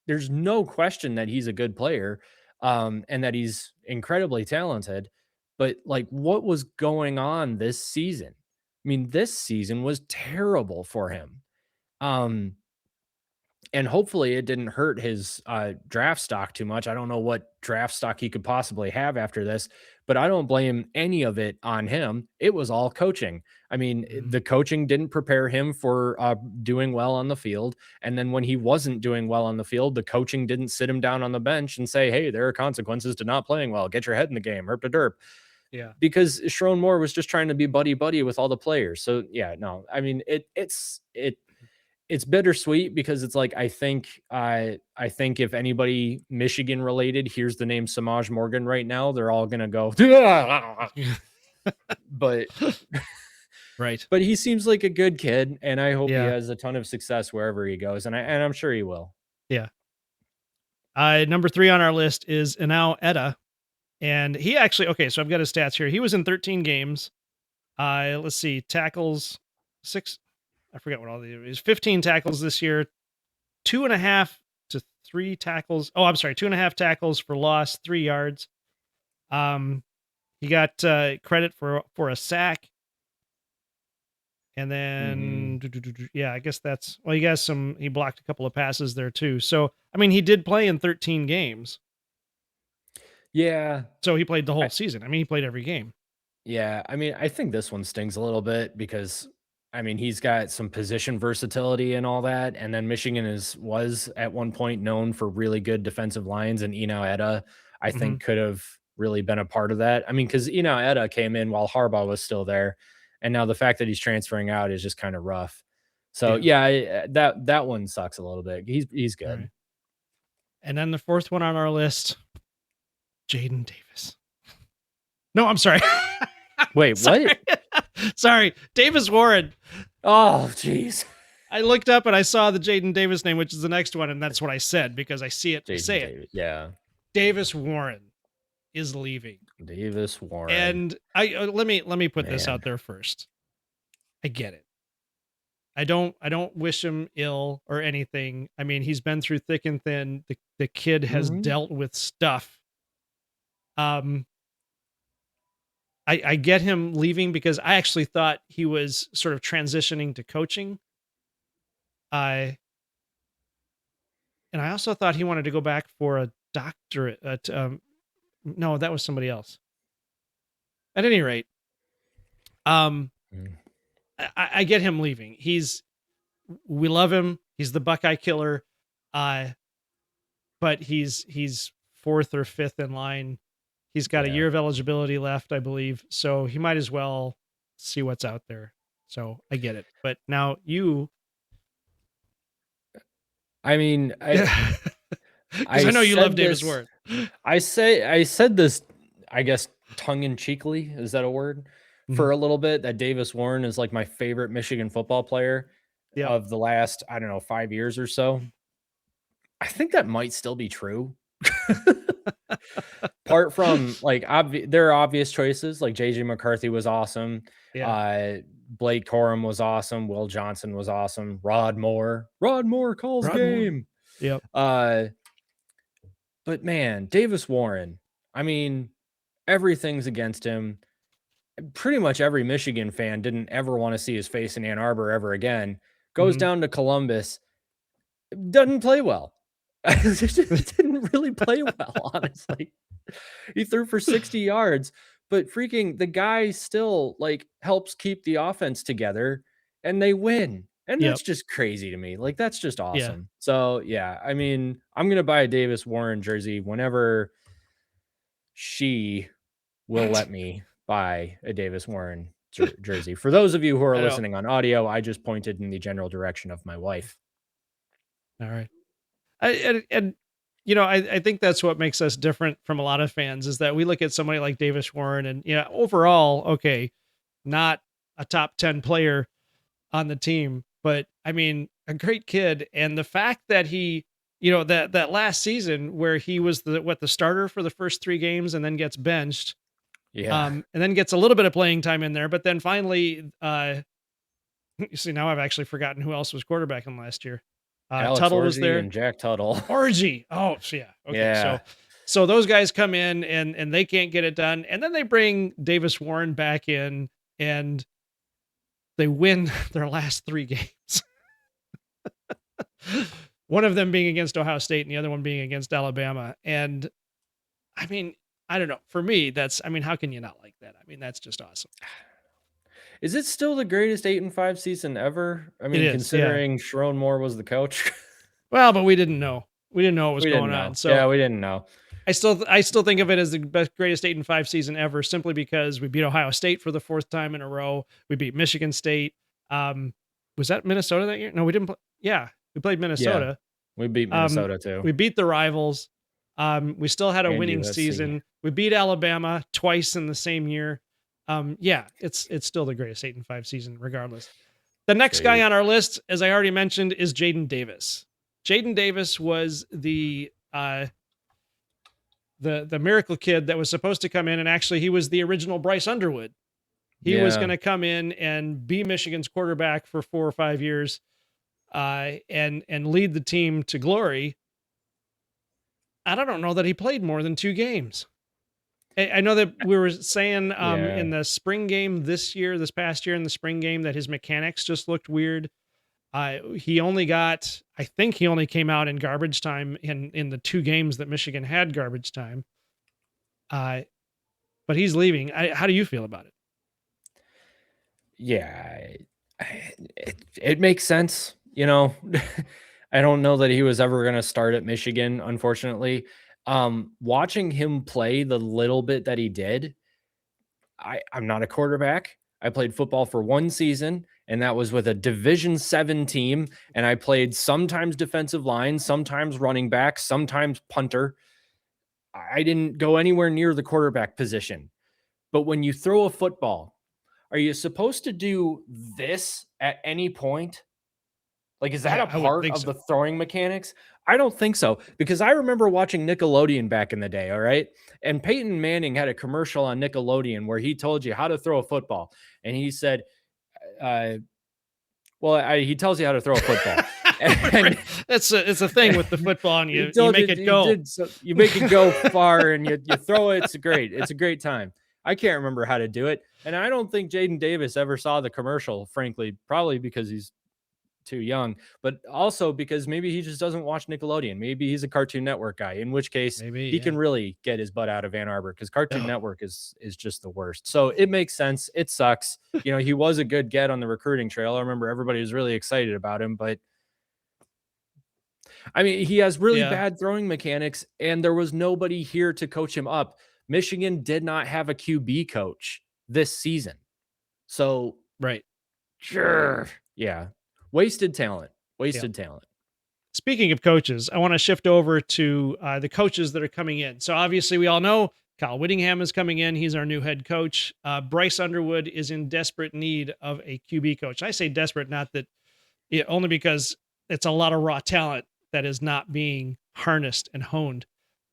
there's no question that he's a good player, and that he's incredibly talented. But like, what was going on this season? I mean, this season was terrible for him. Um, and hopefully it didn't hurt his draft stock too much. I don't know what draft stock he could possibly have after this, but I don't blame any of it on him. It was all coaching. I mean, Mhm. the coaching didn't prepare him for doing well on the field. And then when he wasn't doing well on the field, the coaching didn't sit him down on the bench and say, hey, there are consequences to not playing well. Get your head in the game, herp to derp. Yeah. Because Sharon Moore was just trying to be buddy buddy with all the players. So yeah, no, I mean it's bittersweet because it's like I think if anybody Michigan related hears the name Samaj Morgan right now, they're all gonna go, but Right. but he seems like a good kid, and I hope he Yeah. has a ton of success wherever he goes, and I'm sure he will. Yeah. Number 3 on our list is Inau Etta. And he actually, okay, so I've got his stats here. He was in 13 games. Let's see, tackles, 6. I forget what all the is. 15 tackles this year, 2.5 to 3 tackles. Oh, I'm sorry, 2.5 tackles for loss, 3 yards. He got credit for a sack, and Hmm. then yeah, I guess that's well. He got some. He blocked a couple of passes there too. So I mean, he did play in 13 games. Yeah, So he played the I, whole season. I mean, he played every game. yeah. I mean, I think this one stings a little bit because I mean he's got some position versatility and all that, and then Michigan was at one point known for really good defensive lines, and Eno Etta I Hmm. think could have really been a part of that. I mean, because Eno Etta came in while Harbaugh was still there, and now the fact that he's transferring out is just kind of rough. So Yeah. yeah, that one sucks a little bit. He's All good. right. And then the fourth one on our list, Jaden Davis. No, I'm sorry. Wait, Sorry. what? Sorry. Davis Warren. Oh, jeez. I looked up and I saw the Jaden Davis name, which is the next one, and that's what I said because I see it. I Jaden say it. Davis. Yeah, Davis Warren is leaving. Davis Warren. And let me put this Man. out there first. I get it. I don't wish him ill or anything. I mean, he's been through thick and thin. The kid has Mhm. dealt with stuff. Um I get him leaving because I actually thought he was sort of transitioning to coaching. And I also thought he wanted to go back for a doctorate. No, that was somebody else. At any rate, um, Mm. I get him leaving. We love him. He's the Buckeye killer. Uh, but he's fourth or fifth in line. He's got a Yeah. year of eligibility left, I believe. So he might as well see what's out there. So I get it. But now you, I mean, because I I know you love said Davis this. Ward. I said this. I guess tongue in cheekly, is that a word? Mhm. For a little bit, that Davis Warren is like my favorite Michigan football player Yep. of the last, I don't know, 5 years or so. I think that might still be true. Apart from like there are obvious choices, like JJ McCarthy was awesome. Yeah. Uh Blake Corum was awesome. Will Johnson was awesome. Rod Moore. Rod Moore calls Rod Moore. game. Yep. Uh but man, Davis Warren, I mean, everything's against him. Pretty much every Michigan fan didn't ever want to see his face in Ann Arbor ever again. Goes Mhm. down to Columbus, doesn't play well. Didn't really play well, honestly. He threw for 60 yards, but freaking the guy still like helps keep the offense together and they win. And Yep. that's just crazy to me. Like that's just Yeah. awesome. So, yeah, I mean, I'm going to buy a Davis Warren jersey whenever she will let me buy a Davis Warren jersey. For those of you who are I know. listening on audio, I just pointed in the general direction of my wife. All right. And I think that's what makes us different from a lot of fans is that we look at somebody like Davis Warren and overall, okay, not a top 10 player on the team, but I mean, a great kid. And the fact that he, that last season where he was the starter for the first 3 games and then gets benched, Yeah. and then gets a little bit of playing time in there, but then finally, you see, now I've actually forgotten who else was quarterbacking last year. Alex Tuttle was Orgy there. and Jack Tuttle. Orgy. Oh, so yeah. Okay. Yeah. So those guys come in and they can't get it done. And then they bring Davis Warren back in and they win their last 3 games. One of them being against Ohio State and the other one being against Alabama. And I mean, I don't know. For me, how can you not like that? I mean, that's just awesome. Is it still the greatest 8-5 season ever? I It mean, is. Yeah. considering Sharon Moore was the coach. Well, but we didn't know. We didn't know what was We didn't going on. know. So Yeah, we didn't know. I still think of it as the greatest 8-5 season ever, simply because we beat Ohio State for the 4th time in a row. We beat Michigan State. Was that Minnesota that year? No, we didn't play. Yeah, we played Yeah, Minnesota. we beat Minnesota too. We beat the rivals. We still had a And winning USC. season. We beat Alabama twice in the same year. Yeah, it's still the greatest 8-5 season, regardless. The next guy Sweet. on our list, as I already mentioned, is Jaden Davis. Jaden Davis was the miracle kid that was supposed to come in, and actually he was the original Bryce Underwood. He was Yeah. going to come in and be Michigan's quarterback for 4 or 5 years, and lead the team to glory. I don't know that he played more than 2 games. I know that we were saying Yeah. in the spring game this past year in the spring game, that his mechanics just looked weird. I think he only came out in garbage time in the 2 games that Michigan had garbage time. But he's leaving. How do you feel about it? Yeah. It makes sense, you know. I don't know that he was ever going to start at Michigan, unfortunately. Watching him play the little bit that he did, I'm not a quarterback. I played football for 1 season, and that was with a Division 7 team. And I played sometimes defensive line, sometimes running back, sometimes punter. I didn't go anywhere near the quarterback position. But when you throw a football, are you supposed to do this at any point? Like, is that a I wouldn't part think of so. the throwing mechanics? I don't think so, because I remember watching Nickelodeon back in the day, all right? And Peyton Manning had a commercial on Nickelodeon where he told you how to throw a football. And he said, he tells you how to throw a football. And It's a thing with the football, and he you told make it go. did, so you make it go far and you throw it. It's a great time. I can't remember how to do it. And I don't think Jaden Davis ever saw the commercial, frankly, probably because he's too young, but also because maybe he just doesn't watch Nickelodeon. Maybe he's a Cartoon Network guy, in which case Maybe, he yeah. can really get his butt out of Ann Arbor because Cartoon Oh, Network is just the worst. So it makes sense. It sucks. He was a good get on the recruiting trail. I remember everybody was really excited about him, but I mean, he has really yeah. bad throwing mechanics, and there was nobody here to coach him up. Michigan did not have a QB coach this season. So, Right. sure. Yeah. Wasted talent. Yeah. Wasted talent. Speaking of coaches, I want to shift over to the coaches that are coming in. So obviously, we all know Kyle Whittingham is coming in. He's our new head coach. Bryce Underwood is in desperate need of a QB coach. I say desperate, not that only because it's a lot of raw talent that is not being harnessed and honed.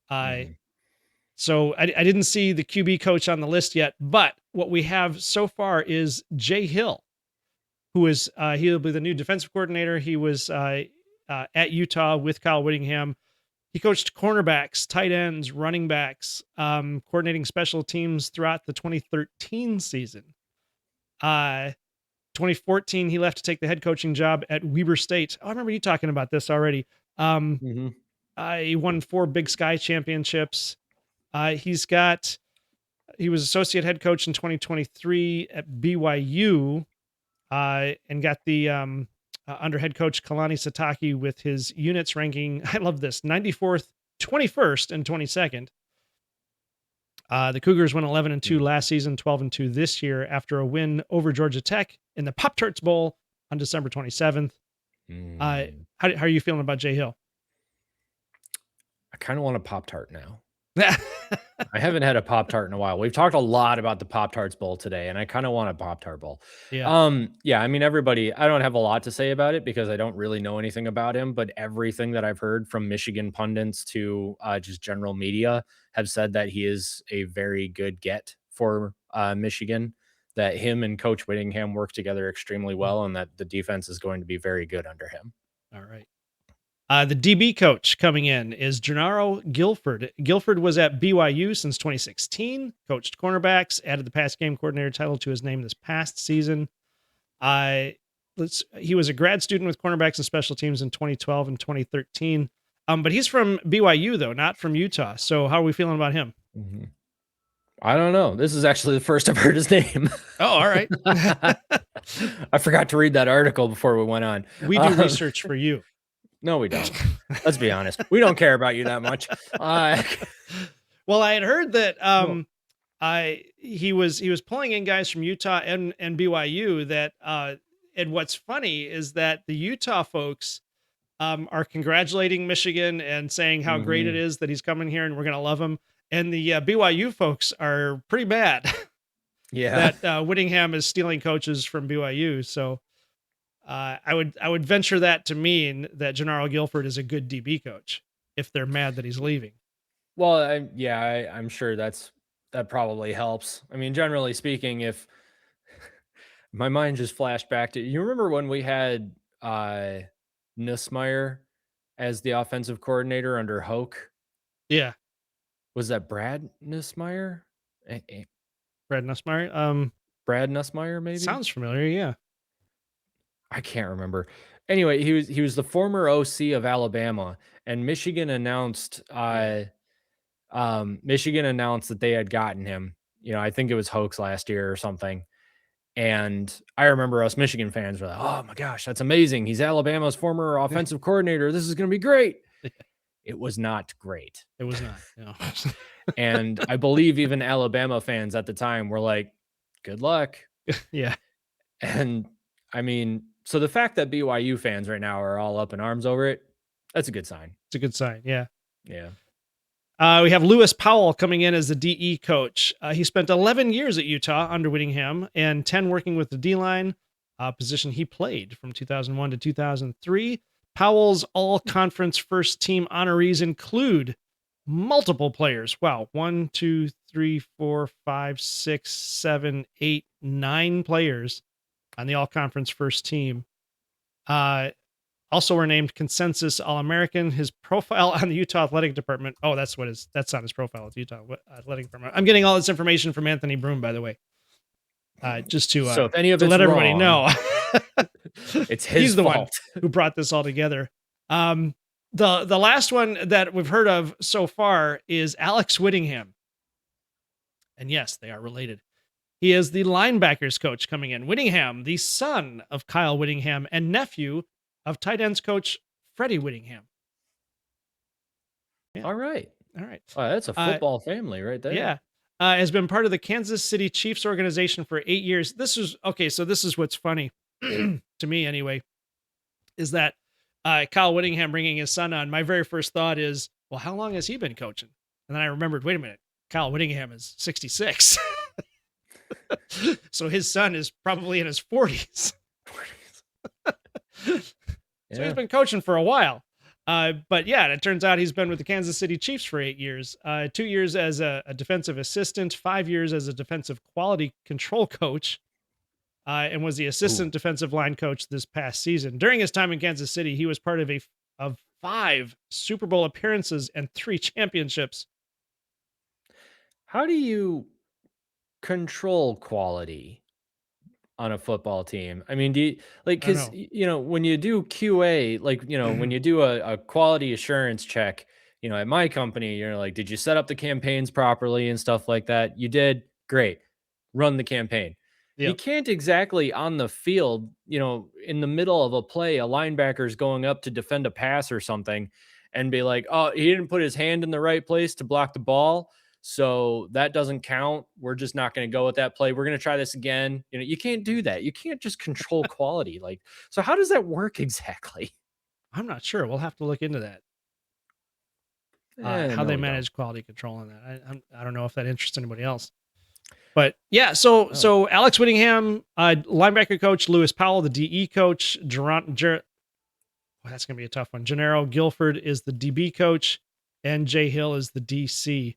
Uh, Mhm. so I didn't see the QB coach on the list yet, but what we have so far is Jay Hill, who is he'll be the new defensive coordinator. He was at Utah with Kyle Whittingham. He coached cornerbacks, tight ends, running backs, coordinating special teams throughout the 2013 season. 2014, he left to take the head coaching job at Weber State. Oh, I remember you talking about this already. Um, Mhm. he won 4 Big Sky championships. He was associate head coach in 2023 at BYU, and got the under head coach Kalani Sataki with his units ranking. I love this: 94th, 21st, and 22nd. The Cougars went 11-2 last season, 12-2 this year after a win over Georgia Tech in the Pop-Tarts Bowl on December 27th. Mm. How are you feeling about Jay Hill? I kind of want a Pop Tart now. I haven't had a Pop Tart in a while. We've talked a lot about the Pop Tarts Bowl today, and I kind of want a Pop Tart Bowl. Yeah. Yeah, I mean, everybody, I don't have a lot to say about it because I don't really know anything about him, but everything that I've heard from Michigan pundits to just general media have said that he is a very good get for Michigan, that him and Coach Whittingham work together extremely well, and that the defense is going to be very good under him. All right. The DB coach coming in is Gennaro Guilford. Guilford was at BYU since 2016, coached cornerbacks, added the pass game coordinator title to his name this past season. He was a grad student with cornerbacks and special teams in 2012 and 2013. But he's from BYU though, not from Utah. So how are we feeling about him? Mhm. I don't know. This is actually the first I've heard his name. Oh, all right. I forgot to read that article before we went on. We do research for you. No, we don't. Let's be honest. We don't care about you that much. Well, I had heard that No. he was pulling in guys from Utah and BYU that and what's funny is that the Utah folks are congratulating Michigan and saying how great it Mhm. is that he's coming here and we're going to love him. And the BYU folks are pretty mad Yeah. that Whittingham is stealing coaches from BYU. So I would venture that to mean that Gennaro Guilford is a good DB coach if they're mad that he's leaving. Well, I'm sure that probably helps. I mean, generally speaking, if my mind just flashed back to, you remember when we had Nussmeier as the offensive coordinator under Hoke? Yeah, Was that Brad Nussmeier? Brad Nussmeier. Brad Nussmeier, maybe? Sounds familiar. Yeah, I can't remember. Anyway, he was the former OC of Alabama, and Michigan announced that they had gotten him. I think it was hoax last year or something. And I remember us Michigan fans were like, "Oh my gosh, that's amazing! He's Alabama's former offensive coordinator. This is going to be great." It was not great, it was not. No. and I believe even Alabama fans at the time were like, "Good luck." Yeah, And I mean, so the fact that BYU fans right now are all up in arms over it, that's a good sign. it's a good sign. Yeah. Yeah. We have Lewis Powell coming in as the DE coach. He spent 11 years at Utah under Whittingham and 10 working with the D line, position he played from 2001 to 2003. Powell's all conference first team honorees include multiple players. Wow. 1, 2, 3, 4, 5, 6, 7, 8, 9 players on the all conference first team. Also were named consensus All-American. His profile on the Utah Athletic Department. Oh, that's on his profile. It's Utah Athletic Department. I'm getting all this information from Anthony Broom, by the way. Just So if any of to it's let everybody wrong, know. it's his He's the one fault. who brought this all together. The last one that we've heard of so far is Alex Whittingham. And yes, they are related. He is the linebackers coach coming in. Whittingham, the son of Kyle Whittingham and nephew of tight ends coach Freddie Whittingham. Yeah. All right. All right. That's a football family right there. Yeah. Has been part of the Kansas City Chiefs organization for 8 years. This is okay. So this is what's funny to me anyway, is that Kyle Whittingham bringing his son on. My very first thought is, well, how long has he been coaching? And then I remembered, wait a minute, Kyle Whittingham is 66. So his son is probably in his 40s. So he's been coaching for a while. But yeah, it turns out he's been with the Kansas City Chiefs for 8 years, 2 years as a defensive assistant, 5 years as a defensive quality control coach, and was the assistant defensive line coach this past season. During his time in Kansas City, he was part of 5 Super Bowl appearances and 3 championships. How do you control quality on a football team? I mean, do you like, I don't because know. when you do QA, like, when you do a quality assurance check, at my company, you're like, did you set up the campaigns properly and stuff like that? You did. Great. Run the campaign. You Yep. can't exactly on the field, in the middle of a play, a linebacker's going up to defend a pass or something and be like, oh, he didn't put his hand in the right place to block the ball. So that doesn't count. We're just not going to go with that play. We're going to try this again. You can't do that. You can't just control quality. Like, so how does that work exactly? I'm not sure. We'll have to look into that. How No, they we don't. manage quality control on that. I don't know if that interests anybody else. But yeah, so Alex Whittingham, linebacker coach, Lewis Powell, the DE coach, that's gonna be a tough one. Gennaro Guilford is the DB coach, and Jay Hill is the DC.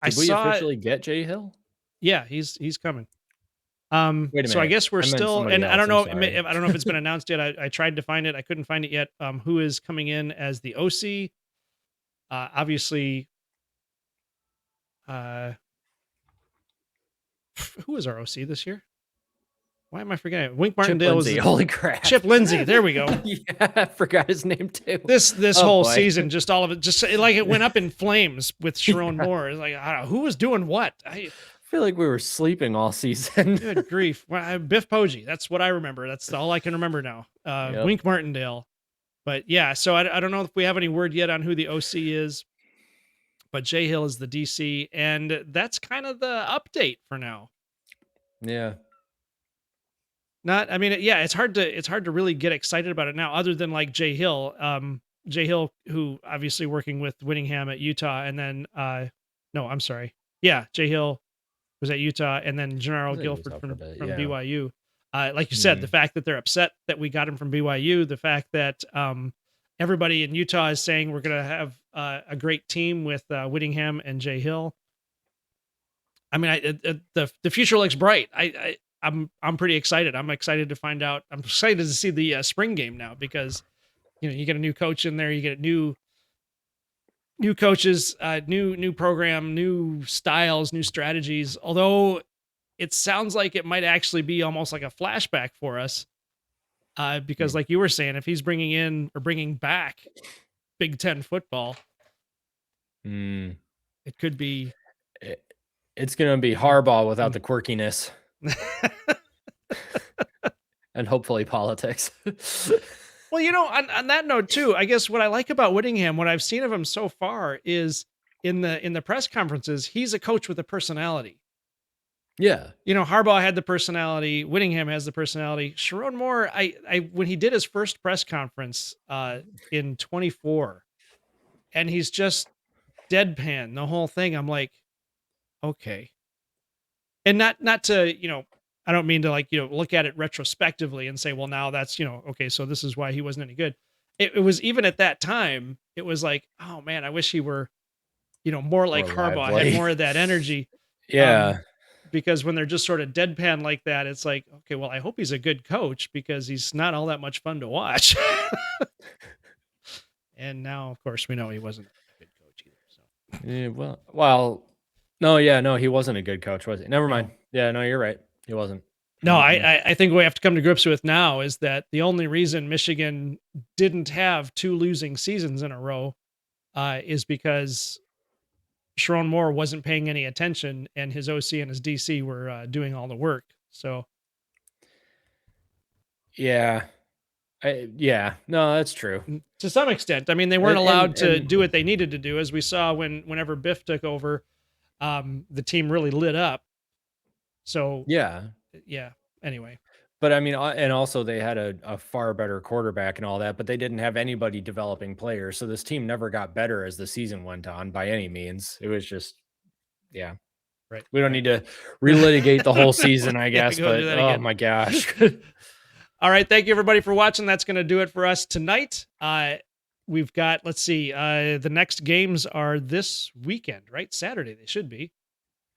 Did we officially get Jay Hill? Yeah, he's coming. Wait a minute. So I guess we're I meant still, somebody and I else. don't know, I'm sorry. I don't know if it's been announced yet. I tried to find it, I couldn't find it yet. Who is coming in as the OC? Obviously, who was our OC this year? Why am I forgetting? Wink Martindale was Holy crap. Chip Lindsey. There we go. Yeah, I forgot his name too. This whole season, just all of it, just like it went up in flames with Sharon Moore. It's like, I don't know who was doing what. I feel like we were sleeping all season. Good grief. Well, Biff Poggi. That's what I remember. That's all I can remember now. Yep. Wink Martindale. But yeah, so I don't know if we have any word yet on who the OC is. But Jay Hill is the DC, and that's kind of the update for now. Yeah. It's hard to really get excited about it now, other than like Jay Hill. Jay Hill, who obviously working with Whittingham at Utah, and then no, I'm sorry. Yeah, Jay Hill was at Utah, and then Gennaro Guilford from BYU. Like you said, the fact that they're upset that we got him from BYU, the fact that everybody in Utah is saying we're going to have a great team with Whittingham and Jay Hill. I mean, the future looks bright. I'm pretty excited. I'm excited to find out. I'm excited to see the spring game now, because you get a new coach in there, you get new coaches, new program, new styles, new strategies. Although it sounds like it might actually be almost like a flashback for us, because like you were saying, if he's bringing in or bringing back Big Ten football, it could be. It's going to be Harbaugh without the quirkiness. And hopefully politics. Well, on that note too, I guess what I like about Whittingham, what I've seen of him so far, is in the press conferences, he's a coach with a personality. Yeah. Harbaugh had the personality. Whittingham has the personality. Sharon Moore, when he did his first press conference in 24, and he's just deadpan the whole thing, I'm like, okay. And not to, I don't mean to look at it retrospectively and say, well, now that's, okay, so this is why he wasn't any good. It was, even at that time, it was like, oh man, I wish he were, more like Harbaugh, had more of that energy. Yeah. Because when they're just sort of deadpan like that, it's like, okay, well, I hope he's a good coach, because he's not all that much fun to watch. And now, of course, we know he wasn't a good coach either. So Yeah, well, No, yeah, no, he wasn't a good coach, was he? Never mind. No. Yeah, no, you're right. He wasn't. No, I think what we have to come to grips with now is that the only reason Michigan didn't have 2 losing seasons in a row, is because Sharon Moore wasn't paying any attention and his OC and his DC were, doing all the work. So, Yeah. Yeah. No, that's true. to some extent, I mean, they weren't And allowed to do what they needed to do, as we saw whenever Biff took over, the team really lit up. So, yeah. yeah, anyway. But I mean, and also they had a far better quarterback and all that, but they didn't have anybody developing players. So this team never got better as the season went on by any means. It was just, yeah. Right, We don't right. need to relitigate the whole season, I Yeah, guess, go do but that oh again. my gosh. All right, thank you everybody for watching. That's going to do it for us tonight. We've got, let's see, the next games are this weekend, right? Saturday they should be.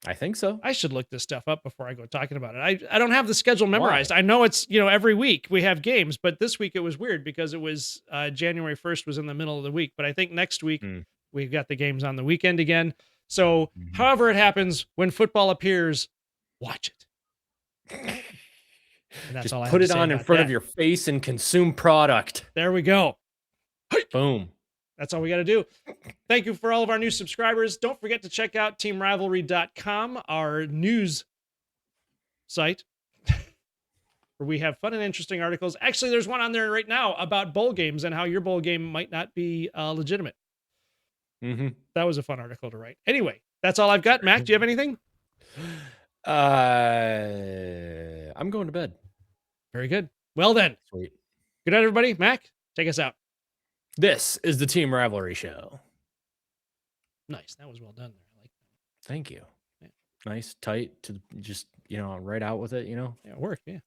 I think so. I should look this stuff up before I go talking about it. I don't have the schedule Why? memorized. I know it's, every week we have games, but this week it was weird because it was January 1st was in the middle of the week. But I think next week Hmm. we've got the games on the weekend again. So Mhm. however it happens, when football appears, watch it. And that's Just all I have put to it say on in about front that. of your face and consume product. There we go. Boom. That's all we got to do. Thank you for all of our new subscribers. Don't forget to check out teamrivalry.com, our news site, where we have fun and interesting articles. Actually, there's one on there right now about bowl games and how your bowl game might not be legitimate. Mm-hmm. That was a fun article to write. Anyway, that's all I've got. Mac, do you have anything? I'm going to bed. Very good. Well then, Sweet. good night, everybody. Mac, take us out. This is the Team Rivalry Show. Nice. That was well done there. I like that. Thank you. Yeah. Nice, tight, to just, right out with it, Yeah, it worked. Yeah.